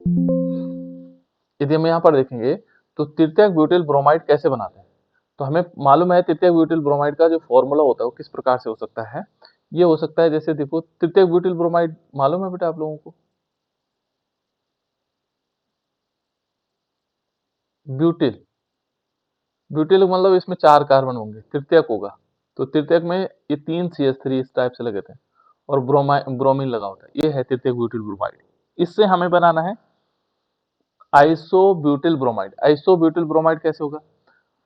यदि हम यहाँ पर देखेंगे तो तृतीयक ब्यूटिल ब्रोमाइड कैसे बनाते हैं, तो हमें मालूम है तृतीयक ब्यूटिल ब्रोमाइड का जो फॉर्मूला होता है वो किस प्रकार से हो सकता है। ये हो सकता है, जैसे देखो तृतीयक ब्यूटिल ब्रोमाइड मालूम है बेटा आप लोगों को, ब्यूटिल ब्यूटिल मतलब इसमें 4 कार्बन होंगे, तृतीयक होगा, तो तृतीयक में ये 3 CH3 इस टाइप से लगे थे और ब्रोमीन लगा होता है, ये है तृतीयक ब्यूटिल ब्रोमाइड। इससे हमें बनाना है आइसोब्यूटिल ब्रोमाइड। आइसोब्यूटिल ब्रोमाइड कैसे होगा,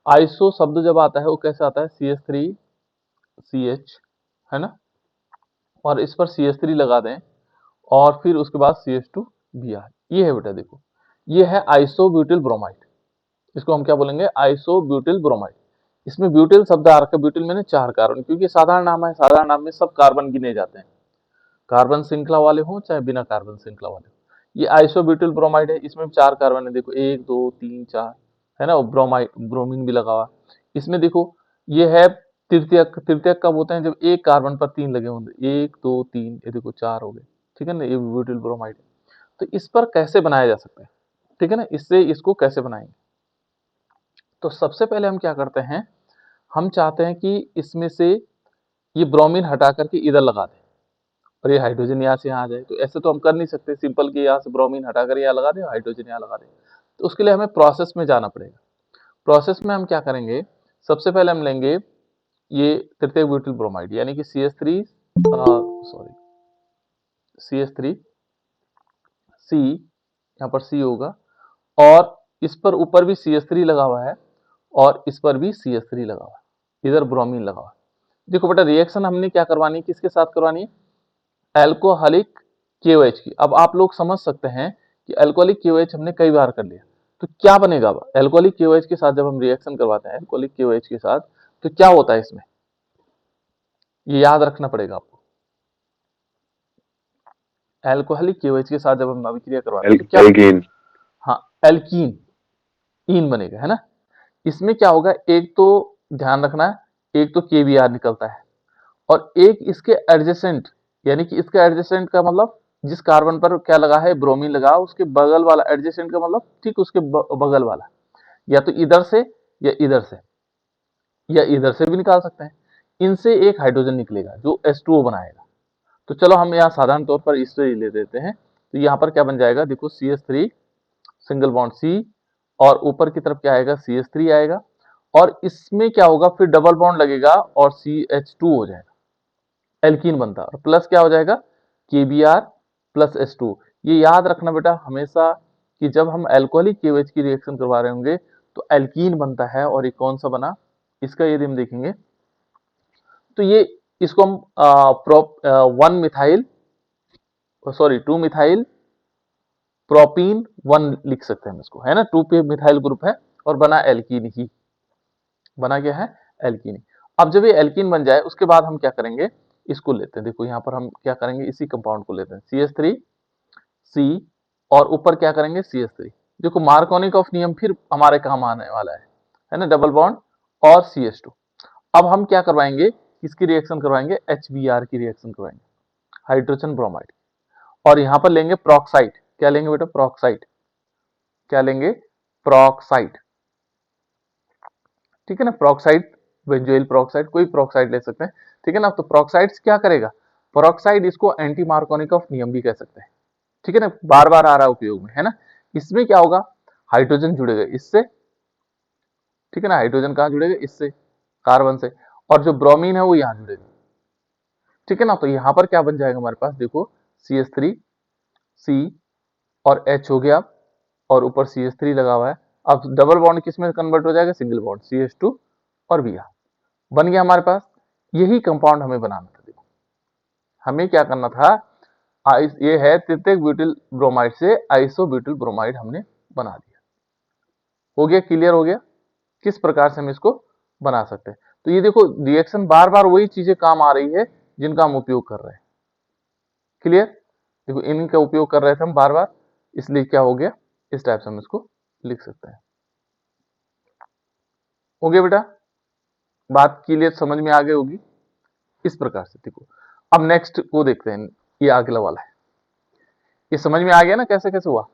आइसो शब्द जब आता है वो कैसे आता है, CH3CH, है ना, और इस पर CH3 लगा दें और फिर उसके बाद CH2Br, ये है बेटा देखो, ये है आइसोब्यूटिल ब्रोमाइड। इसको हम क्या बोलेंगे, आइसोब्यूटिल ब्रोमाइड। इसमें ब्यूटिल शब्द आ रखा है, ब्यूटिल मैंने 4 कार्बन, क्योंकि साधारण नाम है, साधारण नाम में सब कार्बन गिने जाते हैं, कार्बन श्रृंखला वाले हों चाहे बिना कार्बन श्रृंखला वाले हों। ये आइसोब्यूटिल ब्रोमाइड है, इसमें 4 कार्बन है, देखो 1 2 3 4, है ना, ब्रोमाइड ब्रोमीन भी लगा हुआ। इसमें देखो ये है तृतीयक। तृतीयक कब होते हैं, जब एक कार्बन पर 3 लगे होंगे, 1 2 3, ये देखो 4 हो गए, ठीक है ना, ये ब्यूटिल ब्रोमाइड है। तो इस पर कैसे बनाया जा सकता है, ठीक है ना, इससे इसको कैसे बनाएंगे, तो सबसे पहले हम क्या करते हैं, हम चाहते हैं कि इसमें से ये ब्रोमीन हटा करके इधर लगा दें और ये हाइड्रोजन यहाँ से यहाँ आ जाए। तो ऐसे तो हम कर नहीं सकते सिंपल कि यहाँ से ब्रोमीन हटा कर यहाँ लगा दें, हाइड्रोजन यहाँ लगा दें। तो उसके लिए हमें प्रोसेस में जाना पड़ेगा। प्रोसेस में हम क्या करेंगे, सबसे पहले हम लेंगे ये तृतीयक ब्यूटिल ब्रोमाइड, यानी कि CH3 C, यहाँ पर C होगा, और इस पर ऊपर भी CH3 लगा हुआ है और इस पर भी CH3 लगा हुआ है, इधर ब्रोमीन लगा हुआ है। देखो बेटा रिएक्शन हमने क्या करवानी है, किसके साथ करवानी है, एल्कोहलिक KOH की। अब आप लोग समझ सकते हैं कि एल्कोहलिक KOH हमने कई बार कर लिया, तो क्या बनेगा, अब एल्कोहलिक KOH के साथ जब हम रिएक्शन करवाते हैं एल्कोहलिक KOH के साथ, तो क्या होता है इसमें, ये याद रखना पड़ेगा आपको। एल्कोहलिक KOH के साथ जब हम अभिक्रिया करवाते हैं तो क्या, एल्कीन, हाँ एल्कीन, इन बनेगा, है ना। इसमें क्या होगा, एक तो ध्यान रखना है, एक तो KBr निकलता है और एक इसके एडजेसेंट, यानी कि इसका एडजेसेंट का मतलब जिस कार्बन पर क्या लगा है, ब्रोमीन लगा, उसके बगल वाला एडजेसेंट का मतलब ठीक उसके बगल वाला, या तो इधर से या इधर से या इधर से भी निकाल सकते हैं। इनसे एक हाइड्रोजन निकलेगा जो H2O बनाएगा। तो चलो हम यहाँ साधारण तौर पर इससे ही ले देते हैं, तो यहाँ पर क्या बन जाएगा, देखो CH3 सिंगल बॉन्ड C, और ऊपर की तरफ क्या आएगा, CH3 आएगा, और इसमें क्या होगा, फिर डबल बॉन्ड लगेगा और CH2 हो जाएगा, एल्कीन बनता है, और प्लस क्या हो जाएगा, KBr प्लस H2। ये याद रखना बेटा हमेशा कि जब हम अल्कोहलिक KOH की रिएक्शन करवा रहे होंगे तो एल्कीन बनता है, और ये कौन सा बना, इसका यदि हम देखेंगे तो ये, इसको हम prop 1 methyl, sorry 2 methyl propene 1 लिख सकते हैं हम इसको, है ना, 2 पे मिथाइल ग्रुप है और बना एल्कीन ही, बना क्या है, एल्कीन ही। अब जब ये एल्कीन बन जाए उसके बाद हम क्या करेंगे, इसको लेते हैं, देखो यहाँ पर हम क्या करेंगे, इसी कंपाउंड को लेते हैं CH3 C, और ऊपर क्या करेंगे CH3। देखो मार्कोनिक ऑफ नियम फिर हमारे काम आने वाला है ना, डबल बॉन्ड और CH2। अब हम क्या करवाएंगे, किसकी रिएक्शन करवाएंगे, HBr की रिएक्शन करवाएंगे, हाइड्रोजन ब्रोमाइड, और यहाँ पर लेंगे प्रोक्साइड, क्या लेंगे बेटा, प्रोक्साइड, क्या लेंगे, प्रोक्साइड, ठीक है ना, प्रोक्साइड, बेंजोइल प्रोक्साइड, कोई प्रोक्साइड ले सकते हैं, ठीक है ना। तो प्रोक्साइड क्या करेगा, प्रोक्साइड इसको एंटी मार्कोनिक ऑफ नियम भी कह सकते हैं, ठीक है ना, बार बार आ रहा है उपयोग में, है ना। इसमें क्या होगा, हाइड्रोजन जुड़ेगा इससे, ठीक है ना, हाइड्रोजन कहाँ जुड़ेगा, इससे, कार्बन से, और जो ब्रोमीन है वो यहाँ जुड़ेगा, ठीक है ना। तो यहाँ पर क्या बन जाएगा हमारे पास, देखो CH3 C और H हो गया, और ऊपर CH3 लगा हुआ है। अब डबल बॉन्ड किस में कन्वर्ट हो जाएगा, सिंगल बॉन्ड, CH2 और Br बन गया हमारे पास। यही कंपाउंड हमें बनाना था, देखो हमें क्या करना था, ये है तृतीयक ब्यूटिल ब्रोमाइड से आइसोब्यूटिल ब्रोमाइड हमने बना दिया। हो गया, क्लियर हो गया किस प्रकार से हम इसको बना सकते हैं। तो ये देखो रिएक्शन बार बार वही चीजें काम आ रही है जिनका हम उपयोग कर रहे हैं, क्लियर। देखो इनका उपयोग कर रहे थे हम बार बार, इसलिए क्या हो गया, इस टाइप से हम इसको लिख सकते हैं। हो गया बेटा, बात क्लियर समझ में आ गई होगी, इस प्रकार से देखो। अब नेक्स्ट को देखते हैं, ये अगला वाला है, ये समझ में आ गया ना कैसे कैसे हुआ।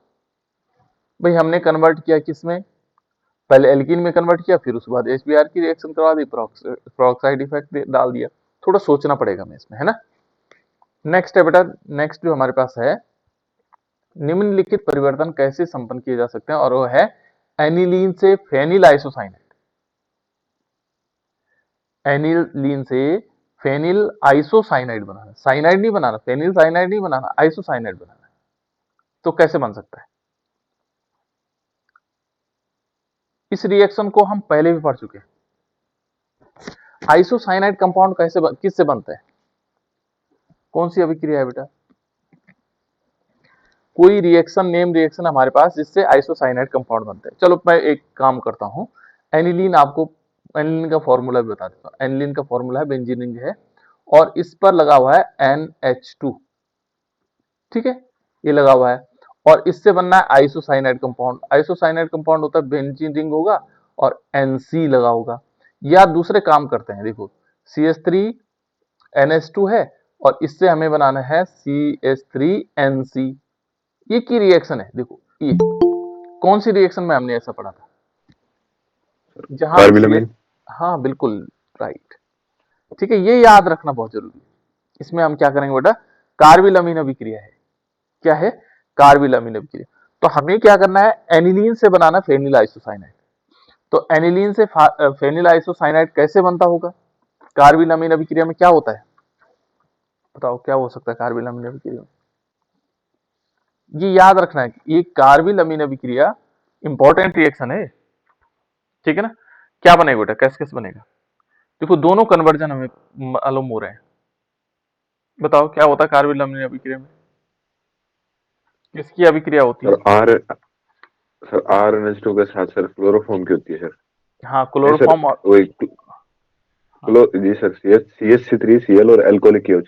भाई हमने कन्वर्ट किया किसमें, पहले एल्कीन में कन्वर्ट किया, फिर उसके बाद HBr की रिएक्शन करवा दी, पेरोक्साइड इफेक्ट डाल दिया। थोड़ा सोचना पड़ेगा हमें इसमें, है ना। नेक्स्ट है बेटा, नेक्स्ट जो हमारे पास है, निम्नलिखित परिवर्तन कैसे संपन्न किए जा सकते हैं, और वो है एनिलीन से फेनिल आइसोसाइनेट। एनिलीन से फेनिल आइसोसाइनाइड बनाना, साइनाइड नहीं बनाना, फेनिल साइनाइड नहीं बनाना, आइसोसाइनाइड बनाना है। तो कैसे बन सकता है, इस रिएक्शन को हम पहले भी पढ़ चुके हैं। आइसोसाइनाइड कंपाउंड किससे बनता है, कौन सी अभिक्रिया है बेटा, कोई रिएक्शन, नेम रिएक्शन हमारे पास जिससे आइसोसाइनाइड कंपाउंड बनते हैं। चलो मैं एक काम करता हूं, एनिलीन आपको एनिलीन का फॉर्मूला भी बता देता हूं। एनिलीन का फॉर्मूला है, बेंजीन रिंग है, और इस पर लगा हुआ है NH2, ठीक है, ये लगा हुआ है, और इससे बनना है आइसोसाइनाइड कंपाउंड। आइसोसाइनाइड कंपाउंड होता है बेंजीन रिंग होगा और NC लगा होगा। या दूसरे काम करते हैं, देखो CH3NH2 है, और इससे हमें बनाना है CH3NC। ये की रिएक्शन है, देखो ये कौन सी रिएक्शन में हमने ऐसा पढ़ा था, जहां कार्बिलमिन। हाँ बिल्कुल राइट, ठीक है, ये याद रखना बहुत जरूरी है। इसमें हम क्या करेंगे बेटा, कार्बिलमिन अभिक्रिया है, क्या है, कार्बिलमिन अभिक्रिया। तो हमें क्या करना है, एनिलीन से बनाना फेनिल आइसोसाइनाइड। तो एनिलीन से फेनिल आइसोसाइनाइड कैसे बनता होगा, कार्बिलमिन अभिक्रिया में क्या होता है, बताओ क्या हो सकता है कार्बिलमिन अभिक्रिया में। ये याद रखना है कि ये कार्बिलमिन अभिक्रिया इंपॉर्टेंट रिएक्शन है, ठीक है ना। क्या बनेगा बेटा, कैसे कैसे बनेगा, देखो दोनों कन्वर्जन हमें मालूम हो रहे हैं। बताओ क्या होता है कार्बिलमिन अभिक्रिया में, किसकी अभिक्रिया होती है। सर RNH2 के साथ सर क्लोरोफॉर्म की होती है सर। हाँ नहीं सर, क्लोरोफॉर्म और वही हाँ, जी सर, CH3Cl और एल्कोहलिक KOH।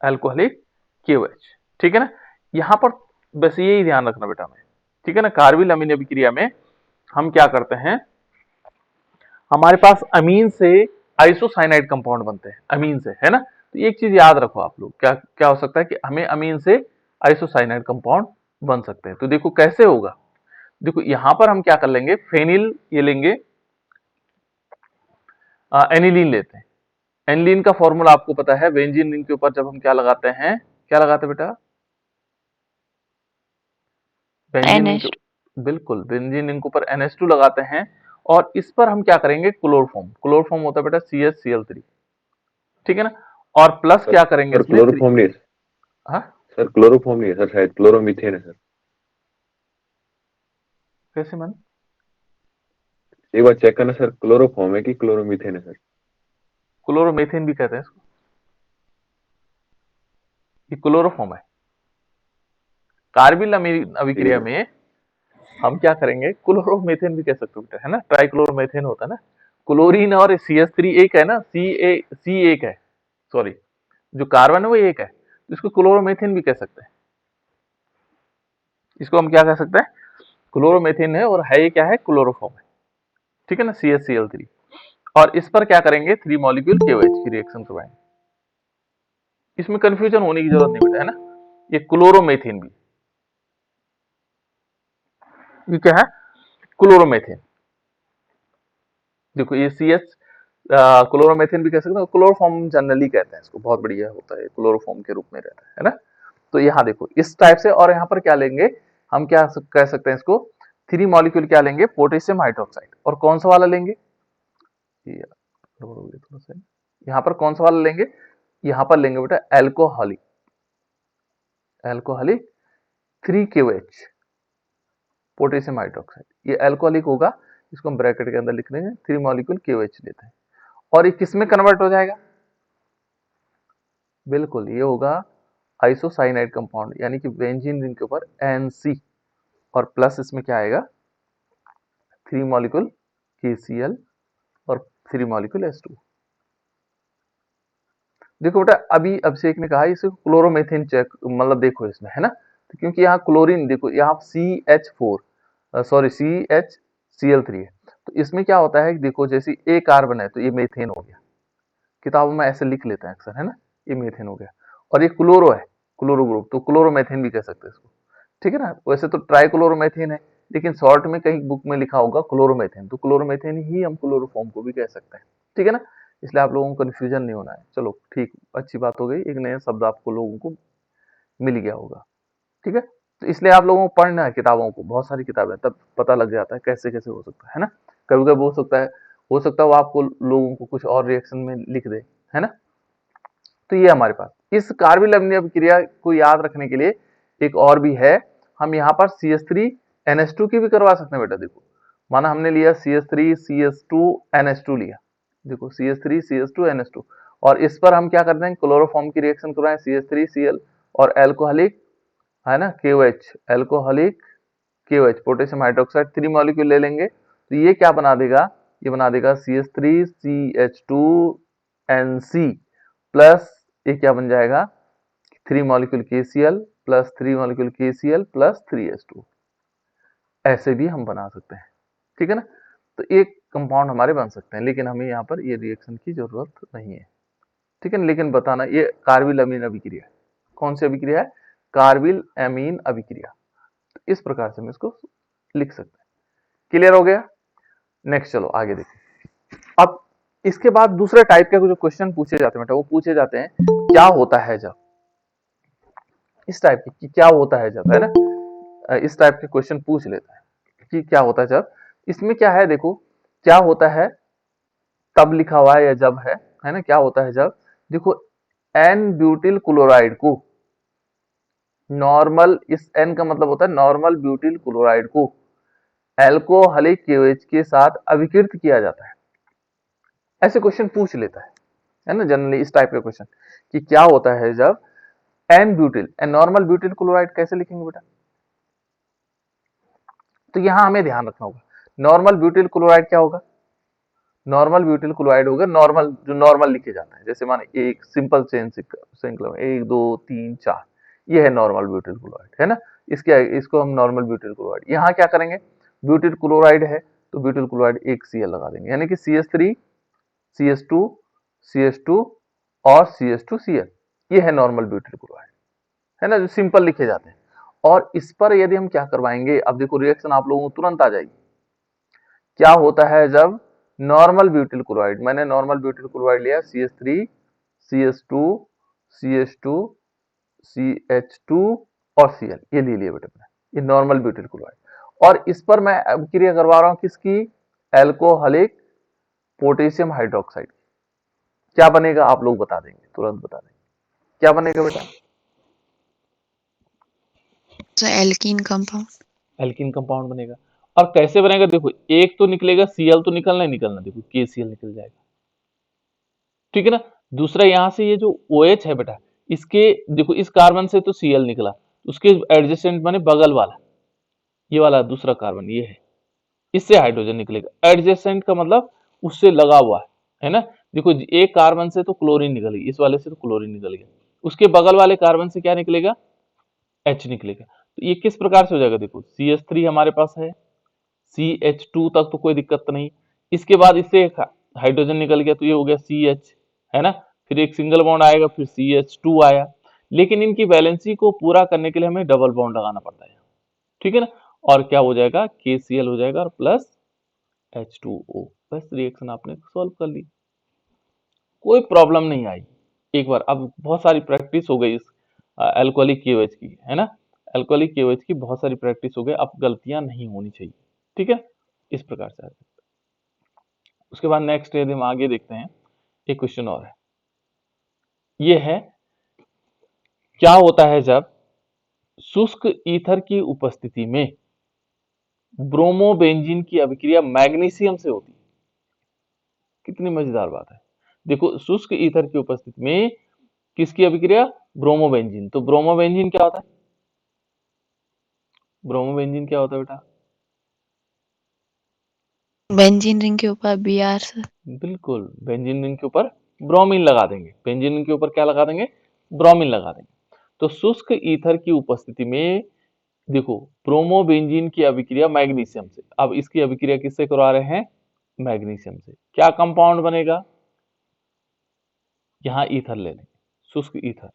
अल्कोहलिक KOH, ठीक है ना। यहां पर बस यही ध्यान रखना बेटा में, ठीक है ना। कार्बिलमिन अभिक्रिया में हम क्या करते हैं, हमारे पास अमीन से आइसोसाइनाइड कंपाउंड बनते हैं, अमीन से, है ना। तो एक चीज याद रखो आप लोग, क्या क्या हो सकता है कि हमें अमीन से आइसोसाइनाइड कंपाउंड बन सकते हैं। तो देखो कैसे होगा, देखो यहां पर हम क्या कर लेंगे, फेनिल ये लेंगे, एनिलीन लेते हैं। एनिलीन का फॉर्मूला आपको पता है, बेंजीन रिंग के ऊपर जब हम क्या लगाते हैं, क्या लगाते हैं बेटा, बेंजीन रिंग NH2। बिल्कुल बेंजीन रिंग के ऊपर NH2 लगाते हैं, और इस पर हम क्या करेंगे, क्लोरोफॉर्म, क्लोरोफॉर्म होता है बेटा CHCl3, ठीक है ना। और प्लस सर क्या करेंगे सर इसमें क्लोरोफॉर्म नहीं है हाँ सर, क्लोरोफॉर्म नहीं है सर, शायद क्लोरोमीथेन है सर। कैसे मन, एक बार चेक करना सर, क्लोरोफॉर्म है कि क्लोरोमीथेन है सर। क्लोरोमेथेन भी कहते हैं इसको, ये क्लोरोफॉर्म है। कार्बिल ठीक है अभिक्रिया सर। में हम क्या करेंगे, क्लोरोमेथेन भी कह सकते हो बेटा, है ना, ट्राइक्लोरोमेथेन होता है ना। क्लोरीन और CH3 एक है ना, सी एक है, सॉरी, जो कार्बन है वो एक है, तो इसको क्लोरोमेथेन भी कह सकते हैं। इसको हम क्या कह सकते हैं, क्लोरोमेथेन है, और है ये क्या है, क्लोरोफॉर्म है, ठीक है ना, CHCl3। और इस पर क्या करेंगे, 3 मॉलिक्यूल KOH की रिएक्शन करवाएंगे। इसमें कंफ्यूजन होने की जरूरत नहीं बेटा, है ना। ये क्लोरोमेथेन भी, ये क्या है, क्लोरोमेथेन। देखो ये CH क्लोरोमेथेन भी कह सकते हैं, क्लोरोफॉर्म जनरली कहते हैं इसको, बहुत बढ़िया होता है, क्लोरोफॉर्म के रूप में रहता है ना। तो यहाँ देखो इस टाइप से, और यहाँ पर क्या लेंगे, हम क्या कह सकते हैं इसको, 3 मॉलिक्यूल क्या लेंगे, पोटेशियम हाइड्रोक्साइड, और कौन सा वाला लेंगे, ये थोड़ा सा, यहाँ पर कौन सा वाला लेंगे, यहाँ पर लेंगे बेटा alcoholic, alcoholic 3KOH, potassium hydroxide, ये एल्कोहलिक होगा, इसको हम ब्रैकेट के अंदर लिख देंगे, 3 मॉलिक्यूल KOH लेते हैं। और ये किस में कन्वर्ट हो जाएगा, बिल्कुल ये होगा आइसोसाइनाइड कंपाउंड, यानी कि बेंजीन रिंग के ऊपर NC, और प्लस इसमें क्या आएगा, 3 मॉलिक्यूल KCl और 3 मॉलिक्यूल H2। देखो बेटा अभी अभिषेक ने कहा इसे क्लोरोमेथेन चेक, मतलब देखो इसमें, है ना, तो क्योंकि यहाँ क्लोरीन, देखो यहाँ CH4 सॉरी CHCl3 है, तो इसमें क्या होता है, देखो जैसे A कार्बन है तो ये मेथेन हो गया, किताबों में ऐसे लिख लेते हैं अक्सर, है ना, ये मेथेन हो गया। और ये क्लोरो है, क्लोरो ग्रुप, तो क्लोरोमेथेन भी कह सकते हैं इसको, ठीक है ना। वैसे तो ट्राइक्लोरोमेथेन है, लेकिन शॉर्ट में कहीं बुक में लिखा होगा क्लोरोमेथेन, तो क्लोरोमेथेन ही हम क्लोरोफॉर्म को भी कह सकते हैं, ठीक है ना। इसलिए आप लोगों को कंफ्यूजन नहीं होना है। चलो ठीक, अच्छी बात हो गई, एक नया शब्द आपको लोगों को मिल गया होगा, ठीक है। तो इसलिए आप लोगों को पढ़ना है किताबों को, बहुत सारी किताबें, तब पता लग जाता है कैसे कैसे हो सकता है ना। कभी कभी हो सकता है वो आपको लोगों को कुछ और रिएक्शन में लिख दे, है ना। तो ये हमारे पास इस कार्बिल अम्लीय अभिक्रिया को याद रखने के लिए एक और भी है। हम यहाँ पर CH3NH2 की भी करवा सकते हैं बेटा। देखो माना हमने लिया CH3CH2NH2 लिया, देखो CH3CH2NH2, और इस पर हम क्या करते हैं, क्लोरोफॉर्म की रिएक्शन करवाएं, CH3Cl और एल्कोहलिक, है ना, KOH, alcoholic KOH, potassium hydroxide 3 molecule ले लेंगे, तो ये क्या बना देगा, ये बना देगा CH3CH2NC प्लस ये क्या बन जाएगा, 3 molecule KCl plus 3 molecule KCl plus 3H2, ऐसे भी हम बना सकते हैं, ठीक है ना। तो एक कंपाउंड हमारे बन सकते हैं, लेकिन हमें यहाँ पर ये रिएक्शन की जरूरत नहीं है, ठीक है ना। लेकिन बताना ये कार्बिल अमीन अभिक्रिया है, कौन सी अभिक्रिया है, कार्बिल अमीन अभिक्रिया। तो इस प्रकार से हम इसको लिख सकते हैं। क्लियर हो गया। नेक्स्ट चलो आगे देखो। अब इसके बाद दूसरे टाइप के जो क्वेश्चन पूछे जाते हैं बेटा, वो पूछे जाते हैं क्या होता है जब, इस टाइप की क्या होता है जब, है ना, इस टाइप के क्वेश्चन पूछ लेता है कि क्या होता है जब। इसमें क्या है देखो, क्या होता है तब लिखा हुआ है या जब है ना, क्या होता है जब, देखो एन ब्यूटिल क्लोराइड को नॉर्मल, इस एन का मतलब होता है नॉर्मल ब्यूटिल क्लोराइड को एल्कोहलिक KOH के साथ अभिकृत किया जाता है। ऐसे क्वेश्चन पूछ लेता है ना जनरली, इस टाइप के क्वेश्चन कि क्या होता है जब N butyl, N normal butyl chloride कैसे लिखेंगे बेटा। तो यहां हमें ध्यान रखना होगा, नॉर्मल ब्यूटिल क्लोराइड क्या होगा, नॉर्मल ब्यूटिल क्लोराइड होगा नॉर्मल, जो नॉर्मल लिखे जाते हैं, जैसे माने एक सिंपल चेन श्रृंखला में 1 2 3 4, ये है नॉर्मल ब्यूटिल क्लोराइड, है ना। इसको हम नॉर्मल ब्यूटिल क्लोराइड, यहाँ क्या करेंगे, ब्यूटिल क्लोराइड है तो ब्यूटिल क्लोराइड एक Cl लगा देंगे, यानी कि CH3 CH2 CH2 और CH2Cl, ये है नॉर्मल ब्यूटिल क्लोराइड, है ना, जो सिंपल लिखे जाते हैं। और इस पर यदि हम क्या करवाएंगे, अब देखो रिएक्शन आप लोगों को तुरंत आ जाएगी। क्या होता है जब नॉर्मल ब्यूटिल क्लोराइड, मैंने नॉर्मल ब्यूटिल क्लोराइड लिया CH3 CH2 CH2 CH2 और Cl, ये ले लिया बेटा, ये नॉर्मल ब्यूटिल क्लोराइड। और इस पर मैं अभिक्रिया करवा रहा हूं किसकी, एल्कोहलिक पोटेशियम हाइड्रोक्साइड। क्या बनेगा आप लोग बता देंगे, तुरंत बता देंगे क्या बनेगा बेटा, एल्कीन कंपाउंड। एल्कीन कंपाउंड बनेगा। और कैसे बनेगा, देखो एक तो निकलेगा Cl, तो निकलना ही निकलना, देखो KCl निकल जाएगा, ठीक है ना। दूसरा यहां से ये जो OH है बेटा, इसके देखो इस कार्बन से तो Cl निकला, उसके एडजेसेंट माने बगल वाला, ये वाला दूसरा कार्बन ये है, इससे हाइड्रोजन निकलेगा। एडजेसेंट का मतलब उससे लगा हुआ है ना। देखो एक कार्बन से तो क्लोरीन निकल गई, इस वाले से तो क्लोरीन निकल गया, उसके बगल वाले कार्बन से क्या निकलेगा, H निकलेगा। तो ये किस प्रकार से हो जाएगा, देखो CH3 हमारे पास है, CH2 तक तो कोई दिक्कत नहीं, इसके बाद इससे एक हाइड्रोजन निकल गया तो ये हो गया CH, है ना। फिर एक सिंगल बॉन्ड आएगा, फिर CH2 आया, लेकिन इनकी वैलेंसी को पूरा करने के लिए हमें डबल बॉन्ड लगाना पड़ता है, ठीक है ना। और क्या हो जाएगा, KCl हो जाएगा और प्लस H2O, बस रिएक्शन आपने सॉल्व कर ली, कोई प्रॉब्लम नहीं आई। एक बार अब बहुत सारी प्रैक्टिस हो गई इस एल्कोहलिक KOH की, है ना, एल्कोहलिक KOH की बहुत सारी प्रैक्टिस हो गई, अब गलतियां नहीं होनी चाहिए, ठीक है। इस प्रकार से उसके बाद नेक्स्ट यदि हम आगे देखते हैं, एक क्वेश्चन और है, ये है क्या होता है जब शुष्क ईथर की उपस्थिति में ब्रोमोबेंजीन की अभिक्रिया मैग्नीशियम से होती है। कितनी मजेदार बात है, देखो शुष्क ईथर की उपस्थिति में किसकी अभिक्रिया, ब्रोमोबेंजीन। तो ब्रोमोबेंजीन क्या होता है, ब्रोमोबेंजीन क्या होता है बेटा, बेंजीन रिंग के ऊपर Br से। बिल्कुल बेंजीन रिंग के ऊपर ब्रोमीन लगा देंगे, बेंजीन रिंग के ऊपर क्या लगा देंगे, ब्रोमीन लगा देंगे। तो शुष्क ईथर की उपस्थिति में देखो ब्रोमोबेंजीन की अभिक्रिया मैग्नीशियम से, अब इसकी अभिक्रिया किससे करवा रहे हैं, मैग्नीशियम से। क्या कंपाउंड बनेगा, यहां ईथर ले लेंगे, शुष्क ईथर,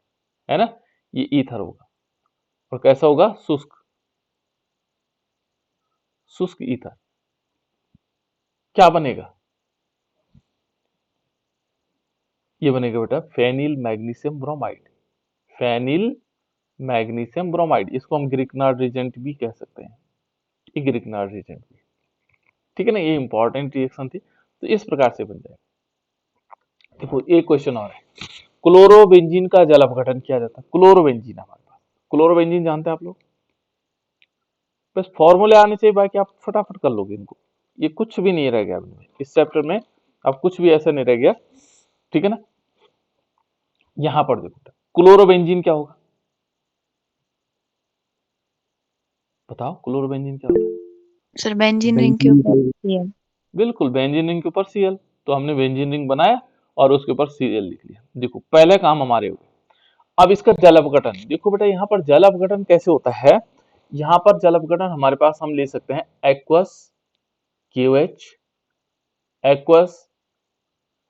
है ना, ये ईथर होगा और कैसा होगा, शुष्क। शुष्क ईथर, क्या बनेगा? ये बनेगा बेटा phenyl magnesium bromide. Phenyl magnesium bromide, इसको हम ग्रिग्नार्ड रिएजेंट भी कह सकते हैं, ये ग्रिग्नार्ड रिएजेंट भी, ठीक है ना। ये इंपॉर्टेंट रिएक्शन थी, तो इस प्रकार से बन जाएगा। देखो एक क्वेश्चन और है, क्लोरोबेंजीन का जल अपघटन किया जाता है। क्लोरोबेंजीन हमारे पास, क्लोरोबेंजीन जानते हैं आप लोग, बस फॉर्मूले आने चाहिए, बाकी आप फटाफट कर लोगे इनको, ये कुछ भी नहीं रह गया इस चैप्टर में, अब कुछ भी ऐसा नहीं रह गया, ठीक है ना। यहां पर देखो क्लोरोबेंजीन क्या होगा, बताओ क्लोरोबेंजीन क्या होता है? सर बेंजीन रिंग के ऊपर Cl। बिल्कुल, बेंजीन रिंग के ऊपर Cl, तो हमने बेंजीन रिंग बनाया और उसके ऊपर Cl लिख लिया। देखो पहले काम हमारे हो गए। अब इसका जल अपघटन देखो बेटा, यहाँ पर जल अपघटन कैसे होता है। यहाँ पर जल अपघटन हमारे पास हम ले सकते हैं एक्वस KOH, एक्वस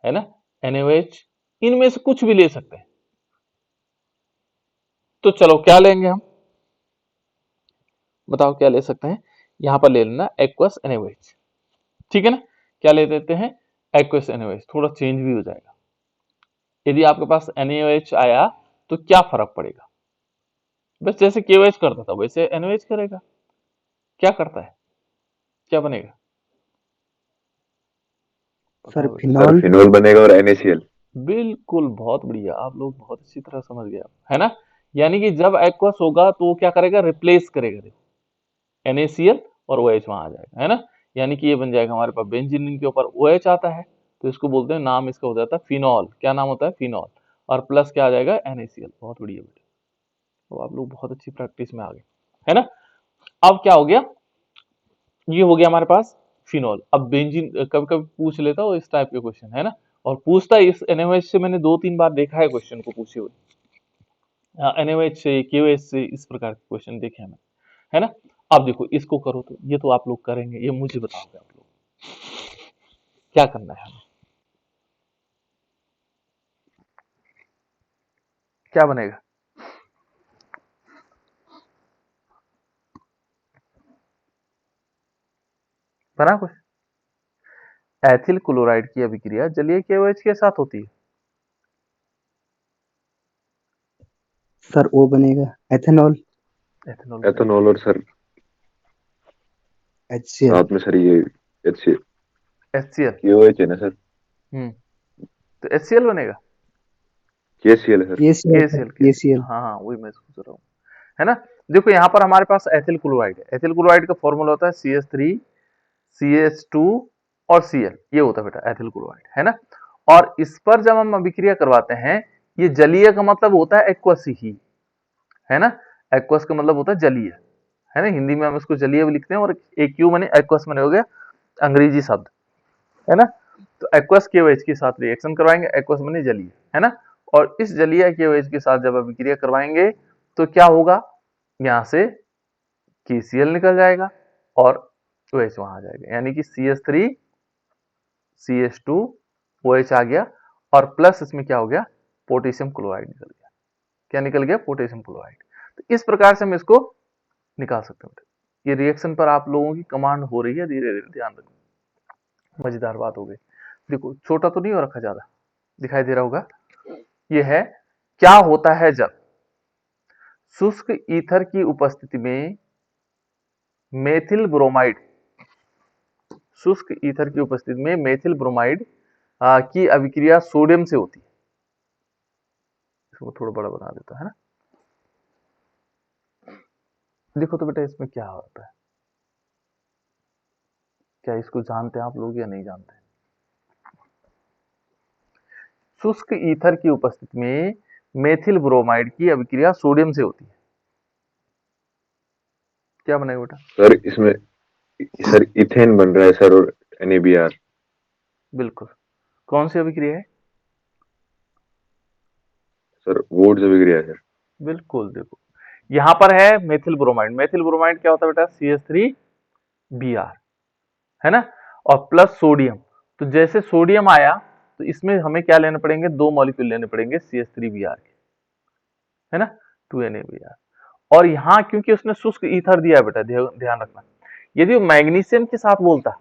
है ना, NaOH, इनमें से कुछ भी ले सकते हैं। तो चलो क्या लेंगे हम, बताओ क्या ले सकते हैं। यहां पर ले लेना एक्वस NaOH, ठीक है ना। क्या ले देते हैं, एक्वस NaOH, थोड़ा चेंज भी हो जाएगा। यदि आपके पास NaOH आया तो क्या फर्क पड़ेगा, बस जैसे KOH करता था वैसे NaOH करेगा। क्या करता है, क्या बनेगा? सर बताओ। फिनॉल फिनोल बनेगा और NaCl। बिल्कुल, बहुत बढ़िया, आप लोग बहुत अच्छी तरह समझ गए है ना। यानी कि जब एक्वस होगा तो वो क्या करेगा, रिप्लेस करेगा, देखो NaCl और OH वहां आ जाएगा, है ना। यानी कि ये बन जाएगा हमारे पास बेंजीन रिंग के ऊपर OH आता है, तो इसको बोलते हैं, नाम इसका हो जाता है फिनॉल। क्या नाम होता है, फिनॉल, और प्लस क्या आ जाएगा, NaCl। बहुत बढ़िया बेटा, तो आप लोग बहुत अच्छी प्रैक्टिस में आ गए, है ना। अब क्या हो गया, ये हो गया हमारे पास फिनॉल। अब बेंजीन कभी कभी पूछ लेता हो इस टाइप के क्वेश्चन, है ना, और पूछता है इस NaOH से, मैंने 2-3 बार देखा है क्वेश्चन को पूछे हुए, NaOH से, KOH से, इस प्रकार के क्वेश्चन देखे हैं, है ना। अब देखो इसको करो, तो ये तो आप लोग करेंगे, ये मुझे बताओगे आप लोग क्या करना है हमें, क्या बनेगा। बना कुछ, एथिल क्लोराइड की अभिक्रिया जलीय KOH के साथ होती है। सर वो बनेगा एथेनॉल एथेनॉल एथेनॉल और सर HCl। साथ में सर ये HCl, KOH है ना सर, तो HCl बनेगा, KCl है sir. KCl sir KCl, KCl। हाँ हाँ वही मैं सोच रहा हूँ, है ना। देखो यहाँ पर हमारे पास एथिल क्लोराइड है, एथिल क्लोराइड का फॉर्मूला होता है CH3 CH2 और Cl, ये होता है बेटा एथिल क्लोराइड, है ना। और इस पर जब हम अभिक्रिया करवाते हैं, ये जलीय का मतलब होता है एक्वस ही, है ना। एक्वस का मतलब होता है जलीय, है ना, हिंदी में हम इसको जलीय भी लिखते हैं, और AQ माने एक्वस माने हो गया अंग्रेजी शब्द, है ना। तो एक्वस KOH के साथ रिएक्शन करवाएंगे, एक्वस माने जलीय, है ना। और इस जलीय KOH के साथ जब अभिक्रिया करवाएंगे तो क्या होगा, यहां से KCl निकल जाएगा और OH वहां आ जाएगा, यानी कि CH3 CH2 OH आ गया, और प्लस इसमें क्या हो गया, पोटेशियम क्लोराइड निकल गया। क्या निकल गया, पोटेशियम क्लोराइड। तो इस प्रकार से हम इसको निकाल सकते हैं। ये रिएक्शन पर आप लोगों की कमांड हो रही है, धीरे धीरे ध्यान रखना, मजेदार बात हो गई। देखो छोटा तो नहीं हो रखा, ज्यादा दिखाई दे रहा होगा। ये है, क्या होता है जब शुष्क ईथर की उपस्थिति में मेथिल ब्रोमाइड, शुष्क ईथर की उपस्थिति में मेथिल ब्रोमाइड की अभिक्रिया सोडियम से होती है। इसको थोड़ा बड़ा बना देता है ना। देखो तो बेटा इसमें क्या होता है, क्या इसको जानते हैं आप लोग या नहीं जानते। शुष्क ईथर की उपस्थिति में मेथिल ब्रोमाइड की अभिक्रिया सोडियम से होती है, क्या बनेगा बेटा। सर इसमें सर इथेन बन रहा है सर, और NaBr। बिल्कुल, कौन सी अभिक्रिया है सर वोट जब गिरा है सर। बिल्कुल, देखो यहां पर है मेथिल ब्रोमाइड, मेथिल ब्रोमाइड क्या होता है बेटा, CH3Br, है ना, और प्लस सोडियम। तो जैसे सोडियम आया तो इसमें हमें क्या लेने पड़ेंगे, 2 मॉलिक्यूल लेने पड़ेंगे CH3Br के, है ना, 2NaBr। और यहां क्योंकि उसने शुष्क ईथर दिया है बेटा, ध्यान रखना, यदि वो मैग्नीशियम के साथ बोलता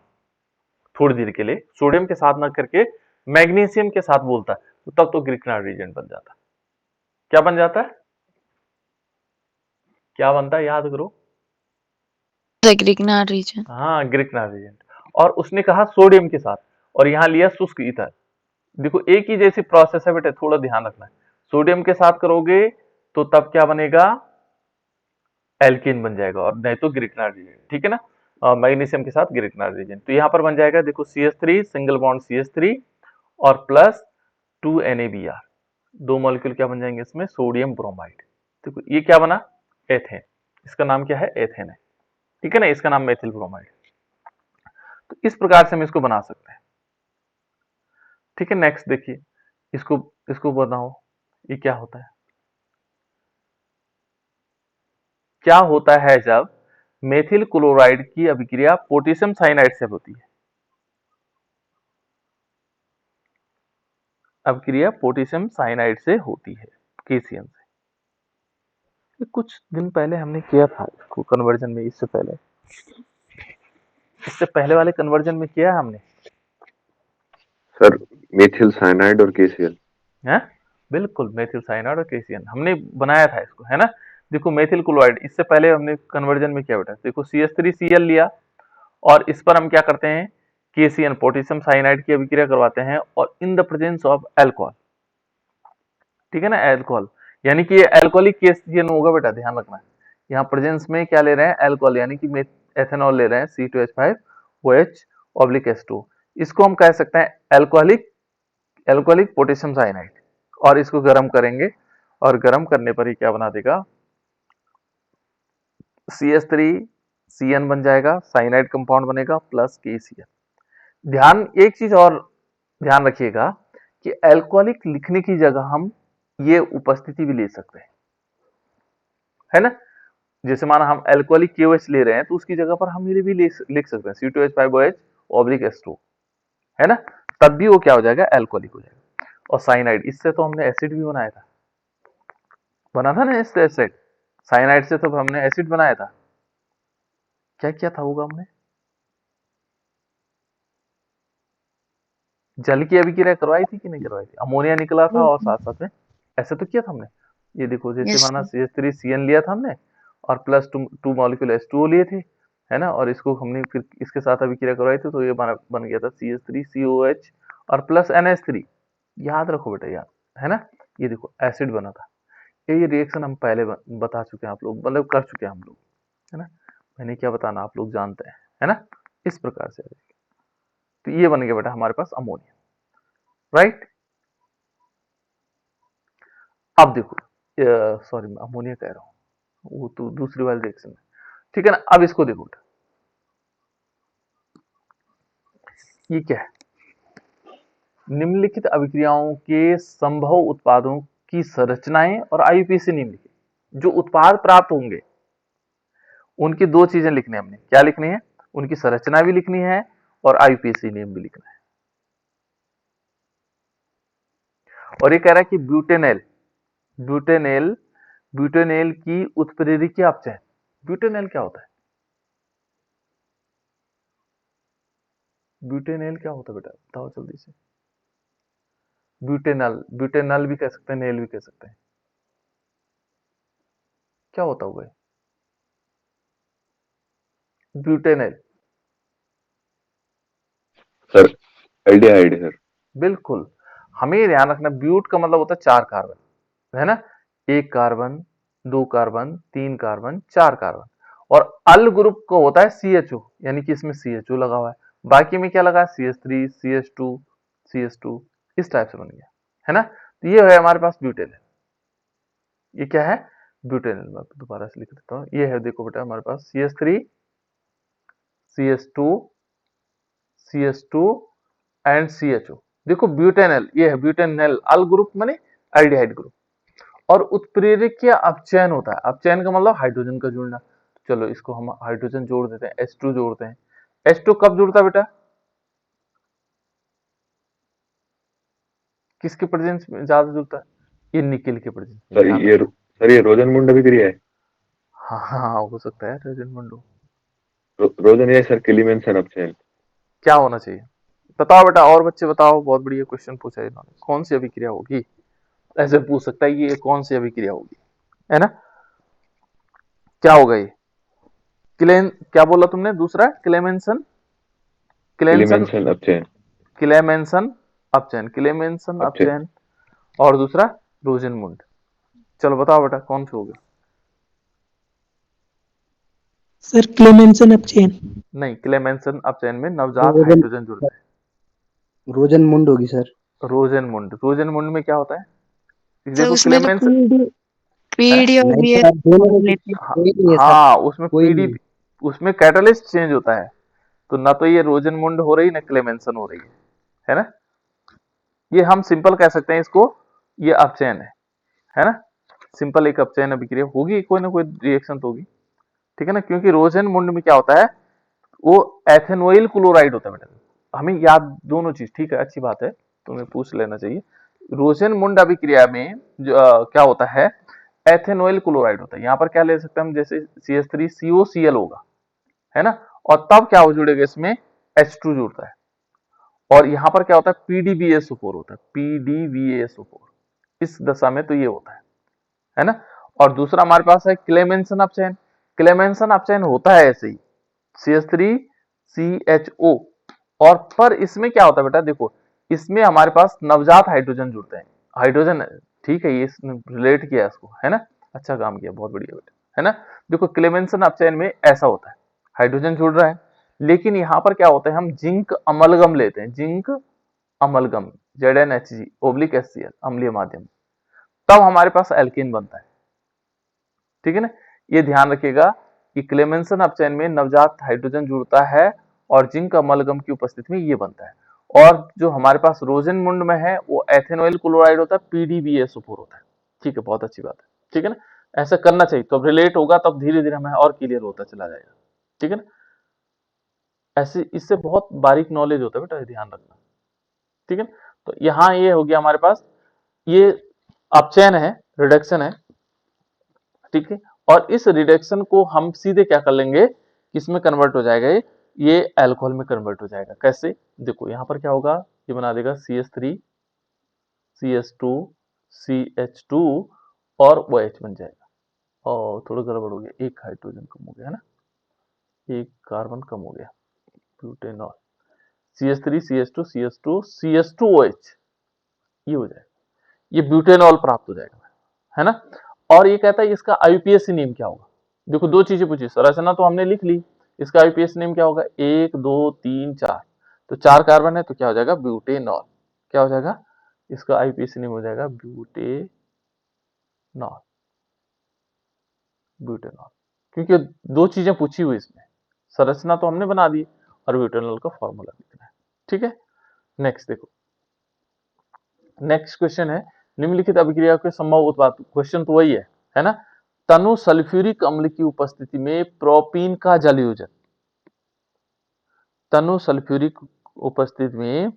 थोड़ी देर के लिए, सोडियम के साथ ना करके मैग्नीशियम के साथ बोलता, तो तब तो ग्रिग्नार्ड रीजेंट बन जाता। क्या बन जाता है? क्या बनता है, याद करो। The Grignard region. हाँ, ग्रिग्नार्ड रीजेंट। और उसने कहा सोडियम के साथ, और यहाँ लिया शुष्क ईथर। देखो एक ही जैसी प्रोसेस है बेटा, थोड़ा ध्यान रखना है। सोडियम के साथ करोगे तो तब क्या बनेगा, एल्कीन बन जाएगा, और नहीं तो ग्रिग्नार्ड रीजेंट, ठीक है ना। मैग्नीशियम के साथ ग्रिग्नार्ड रीजेंट, तो यहाँ पर बन जाएगा देखो CH3 सिंगल बॉन्ड CH3 और प्लस 2 NaBr, दो मॉलिक्यूल क्या बन जाएंगे इसमें, सोडियम ब्रोमाइड। देखो ये क्या बना, एथेन। इसका नाम क्या है, एथेन है, ठीक है ना, इसका नाम मेथिल ब्रोमाइड। तो इस प्रकार से हम इसको बना सकते हैं, ठीक है। नेक्स्ट देखिए, इसको इसको बताओ, ये क्या होता है, क्या होता है जब मेथिल क्लोराइड की अभिक्रिया पोटेशियम साइनाइड से होती है। अभिक्रिया पोटेशियम साइनाइड से होती है, KCN से। ये कुछ दिन पहले हमने किया था इसको कन्वर्जन में, इससे पहले वाले कन्वर्जन में किया है हमने। सर मेथिल साइनाइड और KCl। है बिल्कुल, मेथिल साइनाइड और KCN हमने बनाया था इसको, है ना। देखो मेथिल क्लोराइड, इससे पहले हमने कन्वर्जन में किया बेटा, देखो CH3Cl लिया, और इस पर हम क्या करते हैं, KCN पोटेशियम साइनाइड की अभिक्रिया करवाते हैं, और in the presence of alcohol, ठीक है ना, अल्कोहल, यानी कि ये अल्कोहलिक KCN होगा बेटा, ध्यान रखना। यहाँ प्रेजेंस में क्या ले रहे हैं, अल्कोहल, यानी कि एथेनॉल ले रहे हैं, C2H5OH/H2। इसको हम कह सकते हैं अल्कोहलिक पोटेशियम साइनाइड, और इसको गर्म करेंगे, और गर्म करने पर ही क्या बना देगा, CH3CN बन जाएगा, साइनाइड कंपाउंड बनेगा, प्लस KCl। ध्यान, एक चीज और ध्यान रखिएगा कि अल्कोहलिक लिखने की जगह हम ये उपस्थिति भी ले सकते हैं, है ना। जैसे माना हम अल्कोहलिक KOH ले रहे हैं, तो उसकी जगह पर हम ये भी लिख सकते हैं C2H5OH/H2, है ना, तब भी वो क्या हो जाएगा, अल्कोहलिक हो जाएगा। और साइनाइड, इससे तो हमने एसिड भी बनाया था, बना था ना इससे एसिड, साइनाइड से तो हमने एसिड बनाया था। क्या किया था होगा हमने, जल की अभिक्रिया करवाई थी कि नहीं करवाई थी, अमोनिया निकला था, और साथ साथ में ऐसे तो किया था हमने। ये देखो, जैसे Yes, माना sir. CH3CN लिया था हमने, और प्लस टू मॉलिक्यूल H2O लिए थे, है ना, और इसको हमने फिर इसके साथ अभिक्रिया करवाई थी, तो ये बन गया था CH3COH और प्लस NH3। याद रखो बेटा, याद है ना। ये देखो एसिड बना था। ये रिएक्शन हम पहले बता चुके हैं, आप लोग मतलब कर चुके हैं हम लोग, है ना। मैंने क्या बताना, आप लोग जानते हैं, है ना। इस प्रकार से तो ये बन गया बेटा हमारे पास अमोनिया, राइट। अब देखो, सॉरी मैं अमोनिया कह रहा हूँ, वो तो दूसरी वाली रिएक्शन है, ठीक है ना। अब इसको देखो, ये क्या है, निम्नलिखित अभिक्रियाओं के संभव उत्पादों की संरचनाएं और IUPAC निम्नलिखित, जो उत्पाद प्राप्त होंगे उनकी दो चीजें लिखनी है हमने, क्या लिखनी है, उनकी संरचना भी लिखनी है, और IUPAC नेम भी लिखना है। और ये कह रहा है कि ब्यूटेनेल ब्यूटेनेल की उत्प्रेरकीय अपचयन। ब्यूटेनेल क्या होता है, ब्यूटेनेल क्या होता है बेटा, बताओ जल्दी से। ब्यूटेनल भी कह सकते हैं, नेल भी कह सकते हैं, क्या होता होगा ब्यूटेनेल। सर एल्डिहाइड है सर। बिल्कुल, हमें ये ध्यान रखना, ब्यूट का मतलब होता है 4 कार्बन, है ना, 1 कार्बन, 2 कार्बन, 3 कार्बन, 4 कार्बन। और अल ग्रुप को होता है CHO, यानी कि इसमें CHO लगा हुआ है, बाकी में क्या लगा है, CH3 CH2 इस टाइप से बन गया, है ना। तो ये है हमारे पास ब्यूटेनल। ये क्या है, ब्यूटेनल। मैं दोबारा से लिख देता हूँ, ये है देखो बेटा हमारे पास CH3 CH2 CH2 and CHO। देखो ब्यूटेनल, ये है ब्यूटेनल, अल ग्रुप माने एल्डिहाइड ग्रुप। और उत्प्रेरकीय अपचयन होता है, अपचयन का मतलब हाइड्रोजन का जुड़ना। चलो इसको हम हाइड्रोजन जोड़ देते हैं, H2 जोड़ते हैं। H2 कब जुड़ता है बेटा, किसके प्रेजेंस में ज्यादा जुड़ता है, ये निकेल के प्रेजेंस में, सर ध्यान ये रखना। सर ये रोजनमुंड अभिक्रिया है। हाँ हाँ हाँ, हो सकता है रोजन मंडो, रोजन ये सर किलीमेंसन अपचयन। क्या होना चाहिए? बताओ बेटा, और बच्चे बताओ। बहुत बढ़िया क्वेश्चन पूछा है इन्होंने। कौन सी अभिक्रिया होगी? ऐसे पूछ सकता है कि ये कौन सी अभिक्रिया होगी, है ना? क्या होगा ये? क्या बोला तुमने दूसरा? क्लेमेंसन क्लेंसन किलीमेंसन अपचयन। क्लेमेंसन अपचयन, क्लेमेंसन अपचयन। अपचयन। और दूसरा रोजेनमुंड। चलो बताओ बेटा, कौन सी होगी? सर क्लेमेंसन अपचयन। नहीं, क्लेमेंसन अपचयन में नवजात रोजन हाइड्रोजन जुड़ता रोजन मुंड होगी सर। है। रोजेनमुंड, रोजेनमुंड में क्या होता है? सर देखो उसमें तो क्लेमेंसन पीडी है, पीडी और नहीं बीएस सर, दोनों में फॉर्म से लेते हैं। हाँ, कोई नहीं है सर, हाँ, उसमें कोई पीडी, नहीं। उसमें कैटलिस्ट चेंज होता है। तो ना तो ये रोजेनमुंड हो रही, ना क्लेमेंसन हो रही है ना? ये हम सिंपल कह सकते हैं इसको, ये अपचयन है ना? सिंपल एक अपचयन अभिक्रिया होगी, कोई ना कोई रिएक्शन तो होगी, ठीक है ना? क्योंकि रोजेनमुंड में क्या होता है, वो एथेनोइल क्लोराइड होता है बेटा। हमें याद दोनों चीज, ठीक है, अच्छी बात है, तुम्हें पूछ लेना चाहिए। रोजेनमुंड अभिक्रिया में जो क्या होता है, एथेनोइल क्लोराइड होता है। यहाँ पर क्या ले सकते हैं हम, जैसे CH3COCl होगा, है ना? और तब क्या हो जुड़ेगा इसमें, H2 जुड़ता है। और यहाँ पर क्या होता है, PDBSO4 होता है, PDBSO4। इस दशा में तो ये होता है ना? और दूसरा हमारे पास है क्लेमेंसन अपचयन। क्लेमेंसन अपचयन होता है ऐसे ही, CH3CHO। और पर इसमें क्या होता है बेटा, देखो इसमें हमारे पास नवजात हाइड्रोजन जुड़ते हैं। हाइड्रोजन, ठीक है, ये इसने रिलेट किया इसको, है ना? अच्छा काम किया, बहुत बढ़िया बेटा, है ना? देखो क्लेमेंसन अपचयन में ऐसा होता है, हाइड्रोजन जुड़ रहा है, लेकिन यहाँ पर क्या होता है, हम जिंक अमलगम लेते हैं, जिंक अमलगम, ZnHg/HCl, अम्लीय माध्यम, तब हमारे पास एल्केन बनता है, ठीक है ना? ये ध्यान रखिएगा कि क्लेमेंसन अपचयन में नवजात हाइड्रोजन जुड़ता है और जिंक अमलगम की उपस्थिति में ये बनता है। और जो हमारे पास रोजेनमुंड में है वो एथेनोइल क्लोराइड होता है, PDBSO4 होता है। ठीक है, बहुत अच्छी बात है, ठीक है ना? ऐसा करना चाहिए, तो अब रिलेट होगा, तब धीरे धीरे हमें और क्लियर होता चला जाएगा, ठीक है ना? ऐसे इससे बहुत बारीक नॉलेज होता है बेटा, ध्यान रखना, ठीक है ना? तो यहाँ ये हो गया हमारे पास, ये अपचयन है, रिडक्शन है, ठीक है? और इस रिडक्शन को हम सीधे क्या कर लेंगे, किसमें कन्वर्ट हो जाएगा, ये अल्कोहल में कन्वर्ट हो जाएगा। कैसे? देखो यहाँ पर क्या होगा, ये बना देगा CH3 CH2 CH2 और OH बन जाएगा। और थोड़ा गड़बड़ हो गया, एक हाइड्रोजन कम हो गया, है ना? एक कार्बन कम हो गया, butanol, CH3 CH2 CH2 CH2OH, ये हो जाएगा, ये ब्यूटेनॉल प्राप्त हो जाएगा, है ना? और ये कहता है इसका आईयूपीएसी नेम क्या होगा। देखो दो चीजें पूछी, संरचना तो हमने लिख ली, इसका आईयूपीएसी नेम क्या होगा, 1 2 3 4, तो 4 कार्बन है तो क्या हो जाएगा, ब्यूटेनॉल। क्या हो जाएगा, इसका आईयूपीएसी नेम हो जाएगा ब्यूटेनॉल, ब्यूटेनॉल। क्योंकि दो चीजें पूछी हुई इसमें, संरचना तो हमने बना दी और ब्यूटेनॉल का फॉर्मूला लिखना है, ठीक है? नेक्स्ट देखो, नेक्स्ट क्वेश्चन है, निम्नलिखित अभिक्रिया के संभव उत्पाद। क्वेश्चन तो वही है ना? तनु सल्फ्यूरिक अम्ल की उपस्थिति में प्रोपीन का जल योजन, तनु सल्फ्यूरिक उपस्थिति में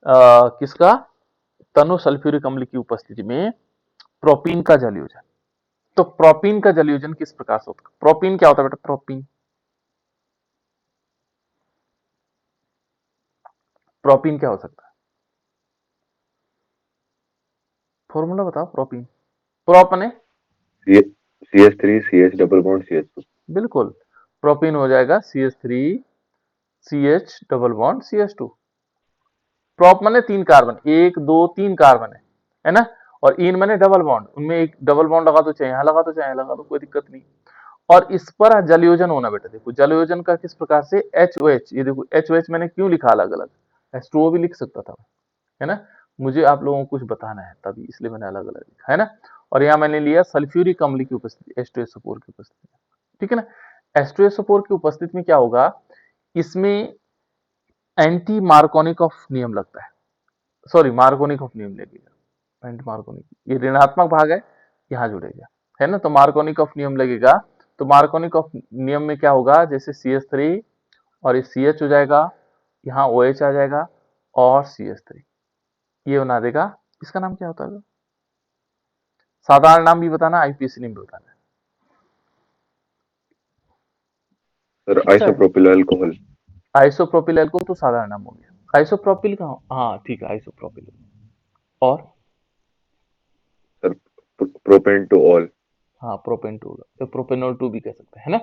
किसका, तनु सल्फ्यूरिक अम्ल की उपस्थिति में प्रोपीन का जल योजन। तो प्रोपीन का जल योजन किस प्रकार से होता है? प्रोपीन क्या होता है बेटा, प्रोपीन, प्रोपीन क्या हो सकता है? फॉर्मूला बताओ प्रोपीन। प्रोप ने CH3 CH double bond CH2। बिल्कुल, प्रोपीन हो जाएगा CH3 CH double bond CH2। Prop माने 3 कार्बन, 1 2 3 कार्बन है ना? और इन माने डबल बॉन्ड, उनमें एक डबल बॉन्ड लगा तो चाहे यहाँ लगा तो चाहे यहाँ लगा तो कोई दिक्कत नहीं। और इस पर जलयोजन होना बेटा, देखो जलयोजन का किस प्रकार से, HOH, ये देखो HOH मैंने क्यों लिखा अलग अलग, H2O भी लिख सकता था, है ना? मुझे आप लोगों को कुछ बताना है तभी, इसलिए मैंने अलग अलग लिखा, है ना? और यहाँ मैंने लिया सल्फ्यूरिक अम्ल की उपस्थिति, H2SO4 की उपस्थिति में, ठीक है ना? H2SO4 की उपस्थिति में क्या होगा, इसमें एंटी मार्कोनिकॉफ नियम लगता है, सॉरी मार्कोनिकॉफ नियम लगेगा, एंटी मार्कोनिक, ये ऋणात्मक भाग है, यहाँ जुड़ेगा, है ना? तो मार्कोनिकॉफ नियम लगेगा। तो मार्कोनिकॉफ नियम में क्या होगा, जैसे CH3 और ये CH हो जाएगा, यहाँ OH आ जाएगा और CH3, ये बना देगा, इसका नाम क्या होता है, साधारण नाम भी बताना, आईपीएसी नेम भी बताना है। सर ठीक है। Isopropyl alcohol. आइसोप्रोपिल अल्कोहल तो साधारण नाम हो गया। आइसोप्रोपिल का, हाँ ठीक है, आइसोप्रोपिल। और सर प्रोपेन टू ऑल। हाँ, प्रोपेन टू होगा, तो प्रोपेनॉल 2 भी कह सकते हैं, है ना।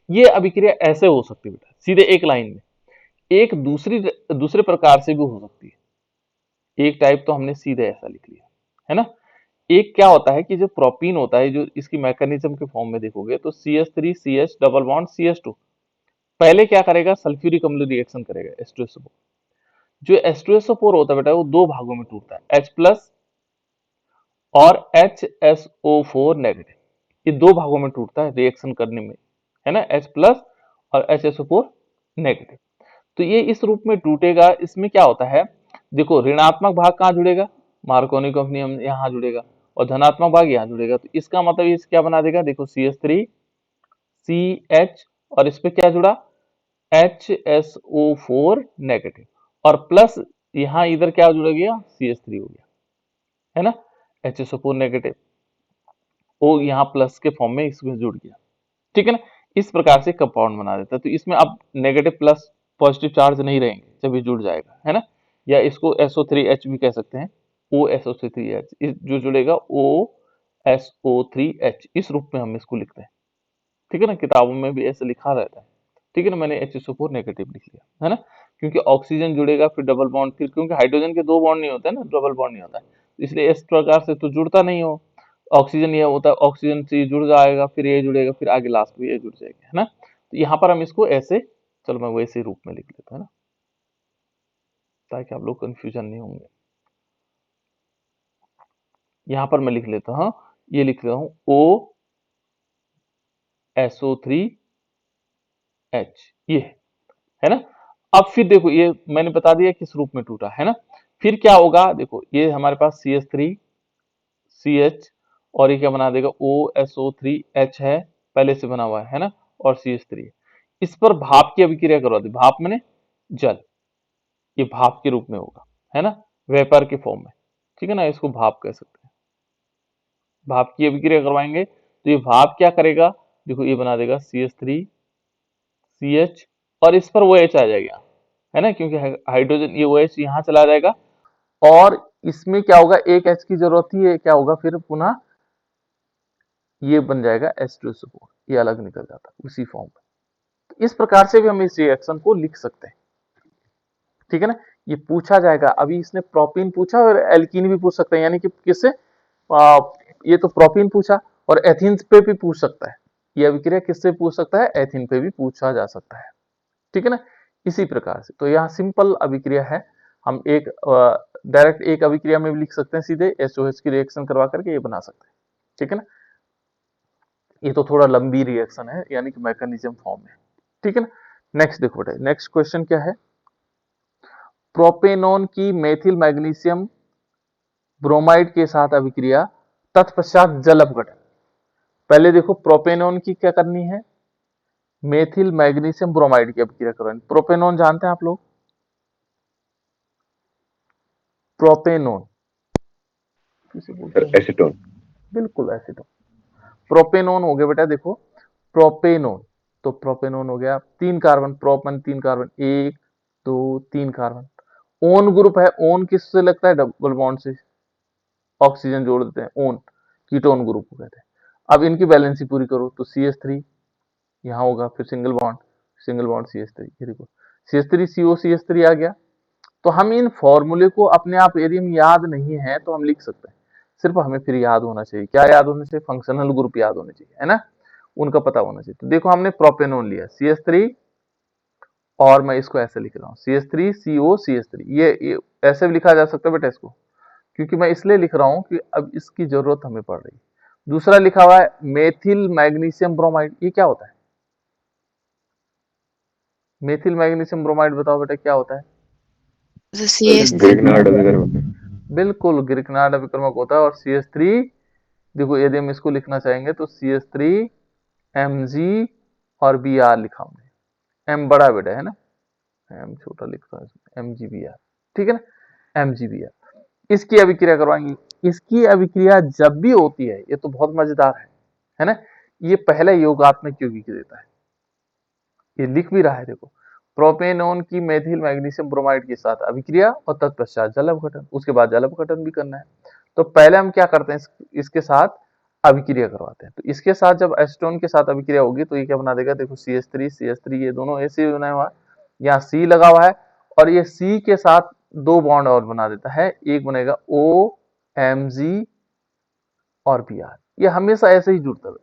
ये अभिक्रिया ऐसे हो सकती है बेटा, सीधे एक लाइन में। एक दूसरे प्रकार से भी हो सकती है। एक टाइप तो हमने सीधे ऐसा लिख लिया, है ना। एक क्या होता है कि जो प्रोपीन होता है, जो इसकी मैकेनिज्म के फॉर्म में देखोगे तो CH3 CH double bond CH2 पहले क्या करेगा, सल्फ्यूरिक अम्ल रिएक्शन करेगा H2SO4। जो H2SO4 होता है बेटा, वो दो भागों में टूटता है, H प्लस और HSO4 नेगेटिव। ये दो भागों में टूटता है रिएक्शन करने में, है ना, H प्लस और HSO4 नेगेटिव। तो ये इस रूप में टूटेगा। इसमें क्या होता है, देखो ऋणात्मक भाग कहाँ जुड़ेगा, मार्कोनी ऑफ नियम यहाँ जुड़ेगा, और धनात्मक भाग यहाँ जुड़ेगा। तो इसका मतलब ये क्या बना देगा, देखो CH3 CH और इस पे क्या जुड़ा, HSO4 नेगेटिव, और प्लस यहाँ इधर क्या जुड़ गया, CH3 हो गया, है ना, HSO4 नेगेटिव, वो यहाँ प्लस के फॉर्म में इसमें जुड़ गया। ठीक है ना। इस प्रकार से कंपाउंड बना देता है। तो इसमें अब नेगेटिव प्लस पॉजिटिव चार्ज नहीं रहेंगे जब ये जुड़ जाएगा, है ना। या इसको SO3H भी कह सकते हैं, OSO3H, इस जो जुड़ेगा OSO3H, इस रूप में हम इसको लिखते हैं। ठीक है ना, किताबों में भी ऐसे लिखा रहता है। ठीक है ना, मैंने HSO4 नेगेटिव लिख लिया, है ना। क्योंकि ऑक्सीजन जुड़ेगा फिर डबल बॉन्ड, फिर क्योंकि हाइड्रोजन के दो बॉन्ड नहीं होते हैं ना, डबल बॉन्ड नहीं होता है, इसलिए इस प्रकार से तो जुड़ता नहीं हो। ऑक्सीजन ये होता है, ऑक्सीजन से ये जुड़ जाएगा, फिर ये जुड़ेगा, फिर आगे लास्ट में ये जुड़ जाएगा, है ना। तो यहाँ पर हम इसको ऐसे, चलो मैं वैसे रूप में लिख लेता हूँ, है ना, ताकि आप लोग कंफ्यूजन नहीं होंगे। यहाँ पर मैं लिख लेता हूँ, ये लिख लेता हूँ OSO3H, ये है ना। अब फिर देखो, ये मैंने बता दिया किस रूप में टूटा, है ना। फिर क्या होगा, देखो ये हमारे पास CH3 CH और ये क्या बना देगा, OSO3H है, पहले से बना हुआ है ना, और CH3। इस पर भाप की अभिक्रिया करवा दी, भाप मैंने जल, ये भाप के रूप में होगा, है ना, वेपर के फॉर्म में। ठीक है ना, इसको भाप कह सकते हैं। भाप की अभिक्रिया करवाएंगे तो ये भाप क्या करेगा, देखो ये बना देगा CH3 CH, और इस पर OH आ जाएगा, है ना, क्योंकि हाइड्रोजन ये OH यहाँ चला जाएगा, और इसमें क्या होगा, एक H की जरूरत थी, ये क्या होगा फिर पुनः ये बन जाएगा H2SO4, ये अलग निकल जाता है उसी फॉर्म में। तो इस प्रकार से भी हम इस रिएक्शन को लिख सकते हैं। ठीक है ना, ये पूछा जाएगा। अभी इसने प्रोपीन पूछा और एल्कीन भी पूछ सकते हैं, यानी कि किससे, ये तो प्रोपीन पूछा, और एथीन पे भी पूछ सकता है। ये अभिक्रिया किससे पूछ सकता है, एथीन पे भी पूछा जा सकता है। ठीक है ना, इसी प्रकार से। तो यहाँ सिंपल अभिक्रिया है, हम एक डायरेक्ट एक अभिक्रिया में भी लिख सकते हैं, सीधे SOH की रिएक्शन करवा करके ये बना सकते हैं। ठीक है ना, ये तो थोड़ा लंबी रिएक्शन है, यानी कि मैकेनिज्म फॉर्म में। ठीक है ना। नेक्स्ट देखो बेटा, नेक्स्ट क्वेश्चन क्या है, प्रोपेनॉन की मेथिल मैग्नीशियम ब्रोमाइड के साथ अभिक्रिया, तत्पश्चात जल अपघटन। पहले देखो प्रोपेनॉन की क्या करनी है, मेथिल मैग्नीशियम ब्रोमाइड की अभिक्रिया करवानी। प्रोपेनॉन जानते हैं आप लोग, प्रोपेनॉन किसे बोलते सर हैं, एसीटोन। बिल्कुल एसीटोन। प्रोपेनॉन हो गया बेटा, देखो प्रोपेनॉन, तो प्रोपेनॉन हो गया, 3 carbon, propane 3 carbon, 1 2 3 carbon. One group है, ओन किससे लगता है, डबल बॉन्ड से ऑक्सीजन जोड़ देते हैं, ओन कीटोन ग्रुप को कहते हैं। अब इनकी बैलेंसी पूरी करो तो CH3 यहाँ होगा, फिर सिंगल बॉन्ड CH3, ये देखो CH3 CO CH3 आ गया। तो हम इन फॉर्मूले को अपने आप यदि हम याद नहीं है तो हम लिख सकते हैं, सिर्फ हमें फिर याद होना चाहिए, क्या याद होना चाहिए, फंक्शनल ग्रुप याद होने चाहिए, है ना, उनका पता होना चाहिए। तो देखो हमने प्रोपेनॉन लिया CH3, और मैं इसको ऐसे लिख रहा हूँ CH3 CO CH3, ये ऐसे भी लिखा जा सकता है बेटा इसको, क्योंकि मैं इसलिए लिख रहा हूँ कि अब इसकी जरूरत हमें पड़ रही है। दूसरा लिखा हुआ है मेथिल मैग्नीशियम ब्रोमाइड, ये क्या होता है, मेथिल मैग्नीशियम ब्रोमाइड, बताओ बेटा क्या होता है। ग्रिग्नार्ड अभिकर्मक। बिल्कुल ग्रिग्नार्ड अभिकर्मक होता है। और CH3, देखो यदि हम इसको लिखना चाहेंगे तो CH3 Mg और Br लिखा हमने, M बड़ा बेटा है ना, M छोटा लिखता है इसमें, MgBr। ठीक है ना, MgBr, इसकी अभिक्रिया करवाएंगे। इसकी अभिक्रिया जब भी होती है, ये तो बहुत मजेदार है ना, ये पहले योगात्मक यौगिक देता है। ये लिख भी रहा है देखो, प्रोपेनोन की मेथिल मैग्नीशियम ब्रोमाइड के साथ अभिक्रिया और तत्पश्चात जल अपघटन, उसके बाद जल अपघटन भी करना है। तो पहले हम क्या करते हैं, इसके साथ अभिक्रिया करवाते हैं। तो इसके साथ जब एसीटोन के साथ अभिक्रिया होगी तो ये क्या बना देगा, देखो CH3 ये दोनों ऐसे बना हुआ है, यहाँ C लगा हुआ है और ये C के साथ दो बॉन्ड और बना देता है, एक बनेगा OMG और Br, ये हमेशा ऐसे ही जुड़ता है।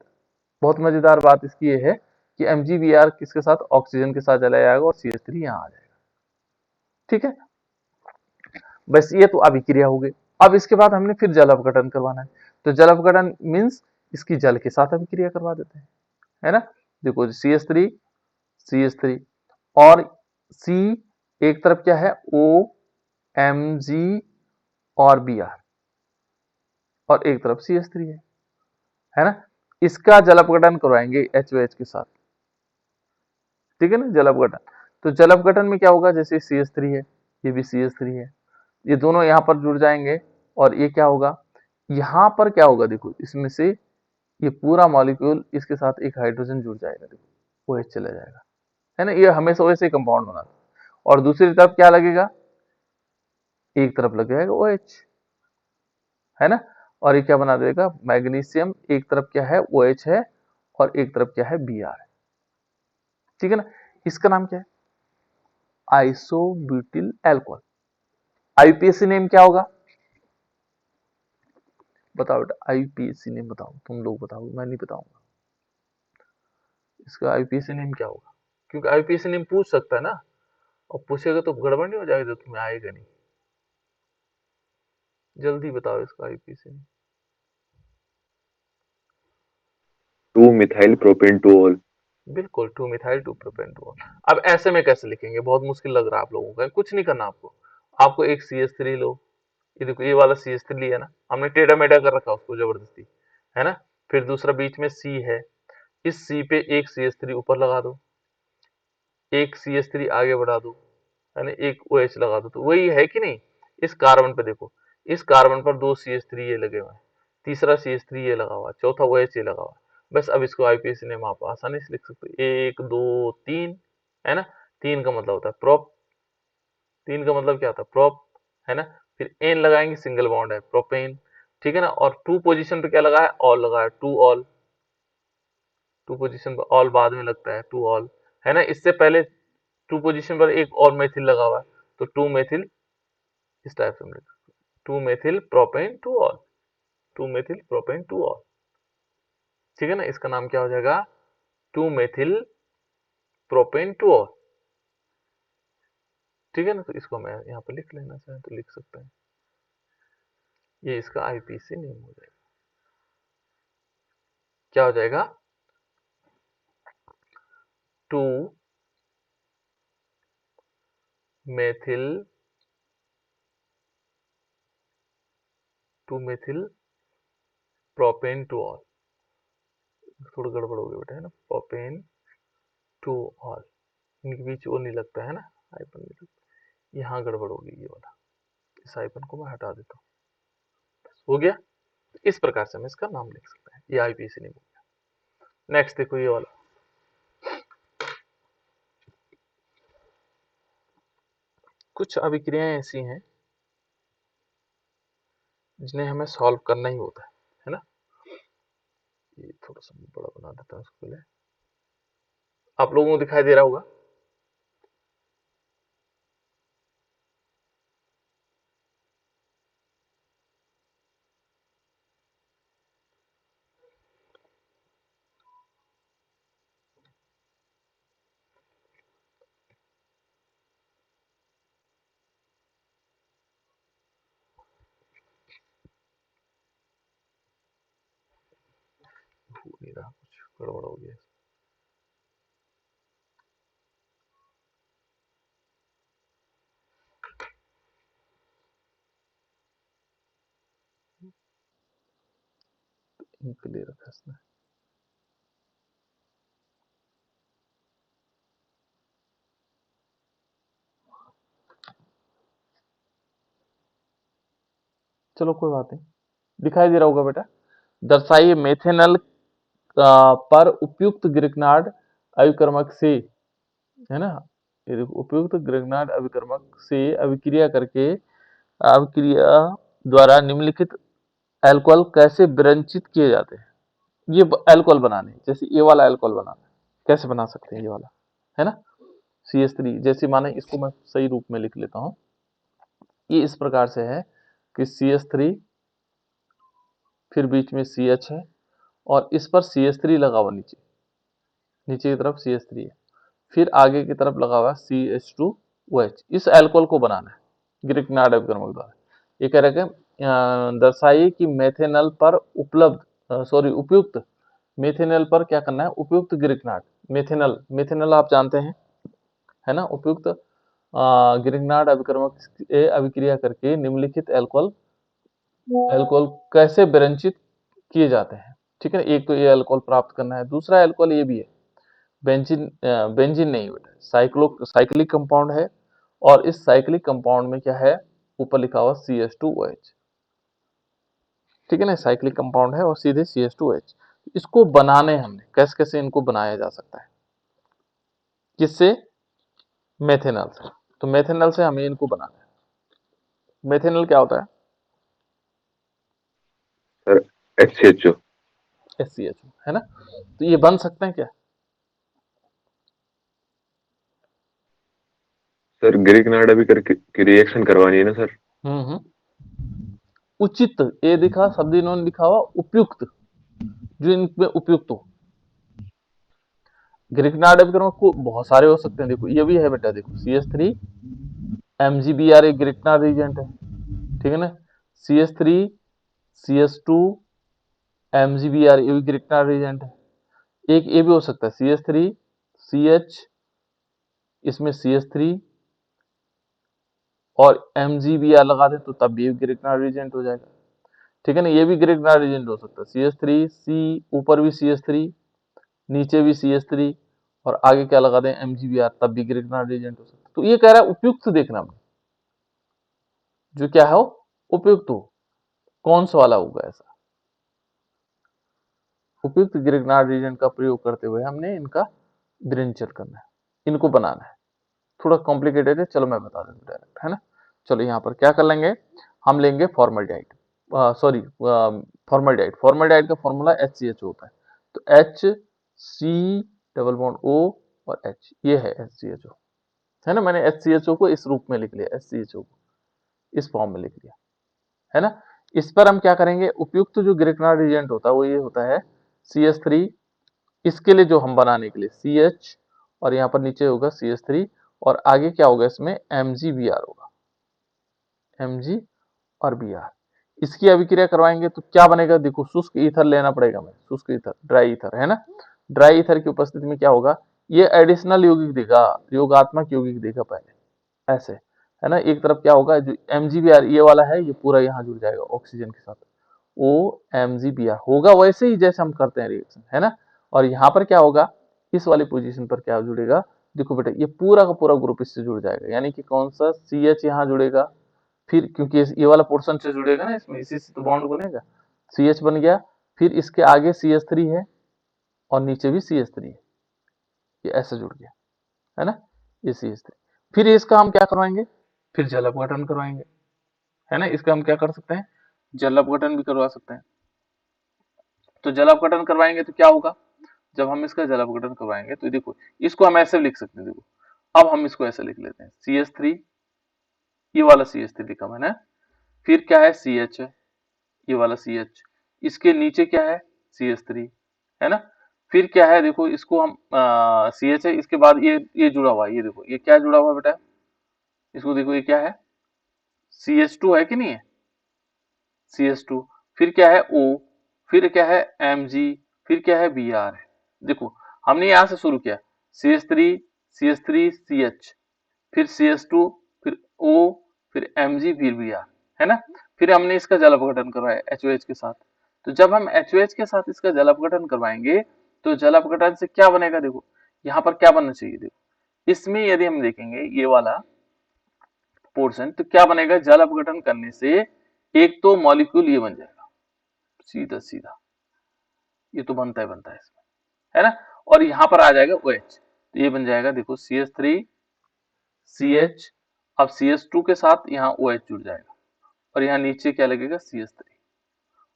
बहुत मजेदार बात इसकी ये है कि MgBr किसके साथ, ऑक्सीजन के साथ चला जाएगा और CH3 यहाँ आ जाएगा। ठीक है, बस ये तो अभिक्रिया हो गई। अब इसके बाद हमने फिर जल अपघटन करवाना है, तो जल अपघटन मीन्स इसकी जल के साथ अभिक्रिया करवा देते हैं, है ना। देखो CH3 और C एक तरफ क्या है, OMG और Br और एक तरफ CH3 है ना। इसका जल अपघटन करवाएंगे HOH के साथ, ठीक है ना, जल अपघटन। तो जल अपघटन में क्या होगा, जैसे CH3 है, ये भी CH3 है, ये दोनों यहाँ पर जुड़ जाएंगे और ये क्या होगा, यहाँ पर क्या होगा, देखो इसमें से ये पूरा मॉलिक्यूल इसके साथ एक हाइड्रोजन जुड़ जाएगा, देखो OH चला जाएगा, है ना। ये हमेशा वैसे ही कंपाउंड बनाता है। और दूसरी तरफ क्या लगेगा, एक तरफ लग जाएगा OH, है ना। और ये क्या बना देगा, मैग्नीशियम एक तरफ क्या है OH है और एक तरफ क्या है Br है, ठीक है ना। इसका नाम क्या है, आइसोब्यूटिल अल्कोहल। आईपीएसी नेम क्या होगा, बताओ बेटा, आईपीएसी नेम बताओ, तुम लोग बताओ, मैं नहीं बताऊंगा। इसका आईपीएसी नेम क्या होगा, क्योंकि आईपीएसी नेम पूछ सकता है ना, और पूछेगा तो गड़बड़ नहीं हो जाएगा, तो तुम्हें आएगा नहीं। जल्दी बताओ इसका आईपीएसी नेम। 2-methyl-propane-2-ol। बिल्कुल, 2-methyl-2-propane-2-ol। अब ऐसे में कैसे लिखेंगे, बहुत मुश्किल लग रहा है आप लोगों को, कुछ नहीं करना आपको। आपको एक CH3 लो, ये देखो ये वाला CH3 लिया ना हमने, टेढ़ा मेढ़ा कर रखा उसको जबरदस्ती, है ना। फिर दूसरा बीच में C है, इस C पे एक CH3 ऊपर लगा दो, एक CH3 आगे बढ़ा दो, है ना, एक OH लगा दो, तो वही है कि नहीं। इस कार्बन पे देखो, इस कार्बन पर दो CH3 ये लगे हुए हैं, तीसरा CH3 ये लगा हुआ है, चौथा OH ये लगा हुआ है। बस अब इसको आईपीएसी नेम आप आसानी से लिख सकते हो, 1 2 3, है ना। 3 का मतलब होता है प्रोप, 3 का मतलब क्या होता है, प्रोप, है ना। फिर एन लगाएंगे, सिंगल बॉन्ड है, प्रोपेन, ठीक है ना। और 2 पोजीशन पे क्या लगा है, ऑल लगा है, 2 ऑल, 2 पोजीशन पर ऑल बाद में लगता है, 2 ऑल, है ना। इससे पहले 2 पोजीशन पर एक और मेथिल लगा हुआ है, तो 2 मेथिल, इस टाइप से हम लिख सकते हैं, 2 methyl propane 2 all, 2 methyl propane 2 all, ठीक है ना। इसका नाम क्या हो जाएगा, 2 मेथिल प्रोपेन 2 ऑल, ठीक है ना। तो इसको मैं यहाँ पे लिख लेना चाहें तो लिख सकते हैं, ये इसका आईपीसी नेम हो जाएगा। क्या हो जाएगा, 2 मेथिल, 2 मेथिल प्रोपेन 2 ऑल, थोड़ा गड़बड़ हो गया बेटा, है ना, प्रोपेन 2 ऑल, इनके बीच वो नहीं लगता है ना, आइपन नहीं लगता, यहाँ गड़बड़ होगी ये वाला, इस आइपन को मैं हटा देता हूँ, हो गया। इस प्रकार से हम इसका नाम लिख सकते हैं, ये आईपीसी नेम हो गया। नेक्स्ट देखो ये वाला, कुछ अभिक्रियाएं ऐसी हैं जिन्हें हमें सॉल्व करना ही होता है ना। ये थोड़ा सा बड़ा बना देता हूँ इसको पहले, आप लोगों को दिखाई दे रहा होगा। हो नहीं रहा, कुछ गड़बड़ हो गया। इनके लिए रखा इसने, चलो कोई बात नहीं, दिखाई दे रहा होगा बेटा। दर्शाइए मेथेनल पर उपयुक्त ग्रिग्नार्ड अयुक्रमक से है ना। ये देखो, उपयुक्त ग्रिग्नार्ड अभिकर्मक से अभिक्रिया करके अभिक्रिया द्वारा निम्नलिखित अल्कोहल कैसे विरंचित किए जाते हैं। ये अल्कोहल बनाने, जैसे ये वाला अल्कोहल बनाना कैसे बना सकते हैं, ये वाला है ना CH3। जैसे माने इसको मैं सही रूप में लिख लेता हूं, ये इस प्रकार से है कि CH3 फिर बीच में CH है और इस पर CH3 लगा हुआ, नीचे नीचे की तरफ CH3 है, फिर आगे की तरफ लगा हुआ CH2OH। इस अल्कोहल को बनाना है ग्रिग्नार्ड अभिकर्मक द्वारा। ये कह रहे हैं दर्शाइए कि मेथेनॉल पर उपयुक्त मेथेनॉल पर क्या करना है, उपयुक्त ग्रिग्नार्ड मेथेनॉल आप जानते हैं, है ना। उपयुक्त ग्रिग्नार्ड अभिकर्मक से अभिक्रिया करके निम्नलिखित अल्कोहल कैसे विरंचित किए जाते हैं, ठीक है। एक तो ये अल्कोहल प्राप्त करना है, दूसरा अल्कोहल ये भी है बेंजीन नहीं बेटा, साइक्लिक कंपाउंड है, और इस साइक्लिक कंपाउंड में क्या है, ऊपर लिखा हुआ CH2OH, ठीक है ना। साइक्लिक कंपाउंड है और सीधे CH2OH। इसको बनाने हमने कैसे कैसे इनको बनाया जा सकता है, किससे, मेथेनॉल से। तो मेथेनॉल से हमें इनको बनाना है। मेथेनॉल क्या होता है, सर HCHO। HCHO, है ना। तो ये बन सकते हैं क्या, सर ग्रिग्नार्ड अभी की रिएक्शन करवानी है ना सर। हम्म। उचित, ये दिखा शब्द इन्होंने लिखा हुआ उपयुक्त, जो इनमें उपयुक्त हो। ग्रिग्नार्ड अभिकर्मक को बहुत सारे हो सकते हैं, देखो ये भी है बेटा, देखो CH3 MgBr एक ग्रिग्नार्ड एजेंट है, ठीक है ना। CH3 CH2 MgBr ये भी ग्रिग्नार्ड एजेंट है। एक ये भी हो सकता है CH3 CH, इसमें CH3 और MgBr लगा दे तो तब भी ग्रिग्नार्ड एजेंट हो जाएगा, ठीक है ना। ये भी ग्रिग्नार्ड एजेंट हो सकता है, CH3 C, ऊपर भी CH3, नीचे भी CH3 और आगे क्या लगा दें MgBr, तब भी ग्रिग्नार्ड एजेंट हो सकता है। तो ये कह रहा है उपयुक्त देखना हमने, जो क्या है उपयुक्त हो, कौन सा वाला होगा ऐसा। उपयुक्त ग्रिग्नार्ड एजेंट का प्रयोग करते हुए हमने इनका विरंचन करना है, इनको बनाना है। थोड़ा कॉम्प्लिकेटेड है, चलो मैं बता देता हूँ डायरेक्ट, है ना। चलो यहाँ पर क्या कर लेंगे, हम लेंगे फॉर्मल्डिहाइड, फॉर्मल्डिहाइड का फॉर्मूला HCH होता है। तो HC डबल बॉन्ड O और H, ये है HCHO, है ना। मैंने HCHO को इस रूप में लिख लिया, HCHO को इस फॉर्म में लिख लिया, है ना। इस पर हम क्या करेंगे, उपयुक्त जो ग्रिग्नार्ड एजेंट होता है वो ये होता है CH3, इसके लिए जो हम बनाने के लिए CH, और यहाँ पर नीचे होगा CH3 और आगे क्या होगा, इसमें MgBr होगा, Mg और Br। इसकी अभिक्रिया करवाएंगे तो क्या बनेगा, देखो शुष्क ईथर लेना पड़ेगा, मैं शुष्क ईथर, ड्राई ईथर, है ना। ड्राई ईथर की उपस्थिति में क्या होगा, ये एडिशनल यौगिक देगा, योगात्मक यौगिक देगा पहले, ऐसे, है ना। एक तरफ क्या होगा, जो MgBr ये वाला है, ये पूरा यहाँ जुड़ जाएगा ऑक्सीजन के साथ, OMgBr होगा वैसे ही जैसे हम करते हैं रिएक्शन, है ना। और यहाँ पर क्या होगा, इस वाली पोजीशन पर क्या जुड़ेगा, देखो बेटा ये पूरा का पूरा ग्रुप इससे जुड़ जाएगा, यानी कि कौन सा CH यहाँ जुड़ेगा, फिर क्योंकि ये वाला पोर्शन से जुड़ेगा ना, इसमें इसी से तो बॉन्ड बनेगा, CH बन गया, फिर इसके आगे CH3 है और नीचे भी CH3 है, ये ऐसे जुड़ गया, है ना, ये CH3। फिर इसका हम क्या करवाएंगे, फिर जल अपघटन करवाएंगे, है ना। इसका हम क्या कर सकते हैं, जल अपघटन भी करवा सकते हैं। तो जल अपघटन करवाएंगे तो क्या होगा, जब हम इसका जल अपघटन करवाएंगे तो देखो इसको हम ऐसे लिख सकते हैं, देखो अब हम इसको ऐसे लिख लेते हैं, CH3, ये वाला CH3 लिखा मैंने, फिर क्या है CH है, ये वाला CH, इसके नीचे क्या है CH3, है ना। फिर क्या है, देखो इसको हम CH है, इसके बाद ये जुड़ा हुआ है, ये देखो ये क्या जुड़ा हुआ है बेटा, इसको देखो ये क्या है, CH2 है कि नहीं है, CH2, फिर क्या है O, फिर क्या है Mg, फिर क्या है Br है। देखो हमने यहां से शुरू किया, CH3 CH3 CH, फिर CH2, फिर O, फिर Mg, फिर Br, है ना। फिर हमने इसका जल अपघटन करवाया HOH के साथ। तो जब हम HOH के साथ इसका जल अपघटन करवाएंगे तो जल अपघटन से क्या बनेगा, देखो यहाँ पर क्या बनना चाहिए, देखो इसमें यदि हम देखेंगे ये वाला पोर्शन, तो क्या बनेगा, जल अपघटन करने से एक तो मॉलिक्यूल ये बन जाएगा सीधा सीधा, ये तो बनता है इसमें, है ना। और यहाँ पर आ जाएगा OH, तो ये बन जाएगा देखो CH3 CH, अब CH2 के साथ यहाँ OH जुड़ जाएगा और यहाँ नीचे क्या लगेगा CH3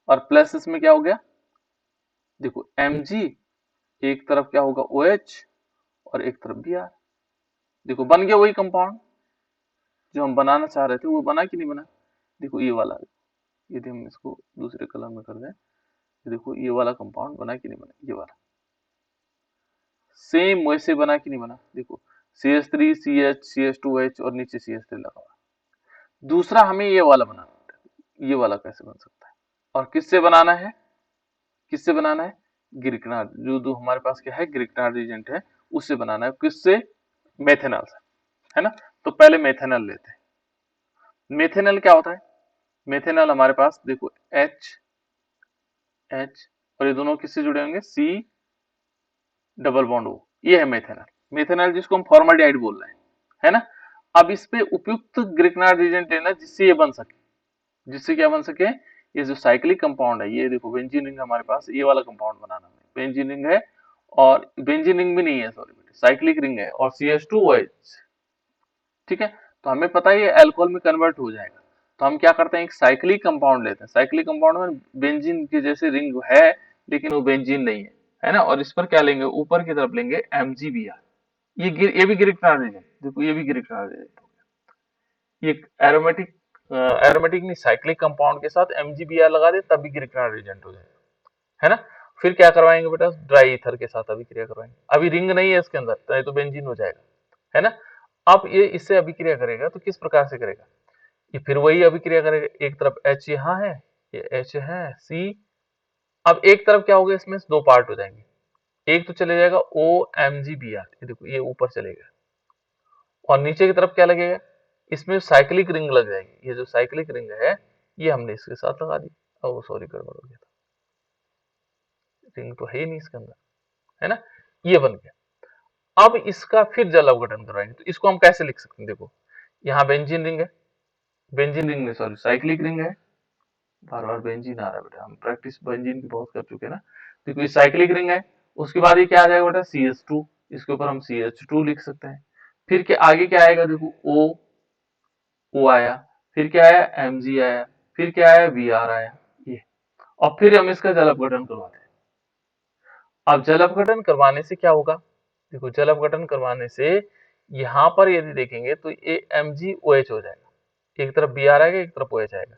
और प्लस इसमें क्या हो गया देखो Mg, एक तरफ क्या होगा OH और एक तरफ Br। देखो बन गया वही कंपाउंड जो हम बनाना चाह रहे थे, वो बना कि नहीं बना। देखो ये वाला, यदि हम इसको दूसरे कलर में कर दें तो देखो ये वाला कंपाउंड बना कि नहीं बना, ये वाला सेम वैसे बना कि नहीं बना। देखो CH3 CH CH2OH और नीचे CH3 लगा हुआ। दूसरा हमें ये वाला बनाना है, ये वाला कैसे बन सकता है और किससे बनाना है, किससे बनाना है, ग्रिग्नार्ड, जो हमारे पास क्या है ग्रिग्नार्ड एजेंट है उससे बनाना है। किससे, मेथेनॉल से, है ना। तो पहले मेथेनॉल लेते हैं। मेथेनॉल क्या होता है, मेथेनॉल हमारे पास देखो H और ये दोनों किससे जुड़े होंगे, C डबल बॉन्ड O, ये है मेथेनॉल। मेथेनॉल जिसको हम फॉर्मल्डिहाइड बोल रहे हैं, है ना। अब इस पे उपयुक्त ग्रिग्नार्ड एजेंट लेना जिससे ये बन सके, जिससे क्या बन सके, ये जो साइक्लिक कंपाउंड है, ये देखो बेंजीन रिंग हमारे पास, ये वाला कंपाउंड बनाना है, बेंजीन रिंग है और बेंजीन रिंग भी नहीं है, सॉरी साइक्लिक रिंग है और CH2OH, ठीक है। तो हमें पता है ये अल्कोहल में कन्वर्ट हो जाएगा, तो हम क्या करते हैं एक साइक्लिक कंपाउंड लेते हैं। साइक्लिक कंपाउंड में बेंजीन के जैसे रिंग है लेकिन वो बेंजीन नहीं है ना। और इस पर क्या लेंगे, ऊपर की तरफ लेंगे MgBr, ये भी ग्रिग्नार्ड एजेंट, देखो ये भी ग्रिग्नार्ड एजेंट हो गया। ये एरोमेटिक एरोमेटिक नहीं साइक्लिक कंपाउंड के साथ MgBr लगा दे तब भी ग्रिग्नार्ड एजेंट हो जाएगा, है ना। फिर क्या करवाएंगे बेटा, ड्राई ईथर के साथ अभिक्रिया करवाएंगे। अभी रिंग नहीं है इसके अंदर तो बेंजीन हो जाएगा, है ना। अब ये इससे अभिक्रिया करेगा तो किस प्रकार से करेगा, ये फिर वही अभिक्रिया करेगा। एक तरफ H यहाँ है, ये H है C, अब एक तरफ क्या होगा, इसमें दो पार्ट हो जाएंगे, एक तो चले जाएगा OMgBr, ये देखो ये ऊपर चलेगा और नीचे की तरफ क्या लगेगा, इसमें साइक्लिक रिंग लग जाएगी। ये जो साइक्लिक रिंग है ये हमने इसके साथ लगा दी, ओ सॉरी गड़बड़ हो गया था, रिंग तो है ही नहीं इसके अंदर, है ना। ये बन गया। अब इसका फिर जल अवघटन करवाएंगे, तो इसको हम कैसे लिख सकते हैं, देखो यहाँ बेंजीन रिंग है, बेंजीन रिंग में सॉरी साइक्लिक रिंग है, बार बार बेंजीन आ रहा है बेटा, हम प्रैक्टिस बेंजीन की बहुत कर चुके हैं ना। देखो ये साइक्लिक रिंग है, उसके बाद ये क्या आ जाएगा बेटा CH2, इसके ऊपर हम CH2 लिख सकते हैं। फिर के आगे क्या आएगा, देखो O आया, फिर क्या आया Mg आया, फिर क्या आया Br आया, ये, और फिर हम इसका जल अपघटन करवाते हैं। अब जल अपघटन करवाने से क्या होगा, देखो जल अपघटन करवाने से यहाँ पर यदि देखेंगे तो ये MgOH हो जाएगा, एक तरफ Br आएगा एक तरफ OH आएगा,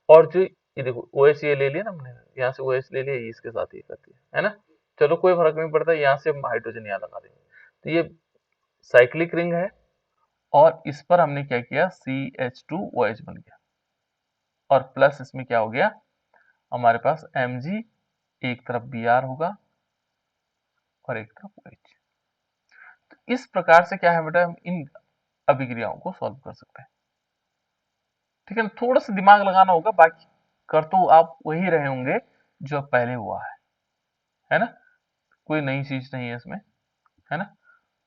और जो ये देखो OH ये ले लिया ना हमने, यहाँ से OH ले लिया, इसके साथ ये कर दिया, है ना। चलो कोई फर्क नहीं पड़ता, यहाँ से हम हाइड्रोजन यहाँ लगा देंगे। तो ये साइक्लिक रिंग है और इस पर हमने क्या किया, CH2OH बन गया और प्लस इसमें क्या हो गया, हमारे पास Mg, एक तरफ Br होगा और एक तरफ OH। तो इस प्रकार से क्या है बेटा, हम इन अभिक्रियाओं को सॉल्व कर सकते हैं, ठीक है ना। थोड़ा सा दिमाग लगाना होगा, बाकी कर तो आप वही रहे होंगे जो पहले हुआ है ना। कोई नई चीज नहीं है इसमें, है ना,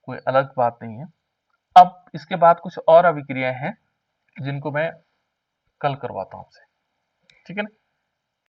कोई अलग बात नहीं है। अब इसके बाद कुछ और अभिक्रियाएं हैं जिनको मैं कल करवाता हूं आपसे, ठीक है ना।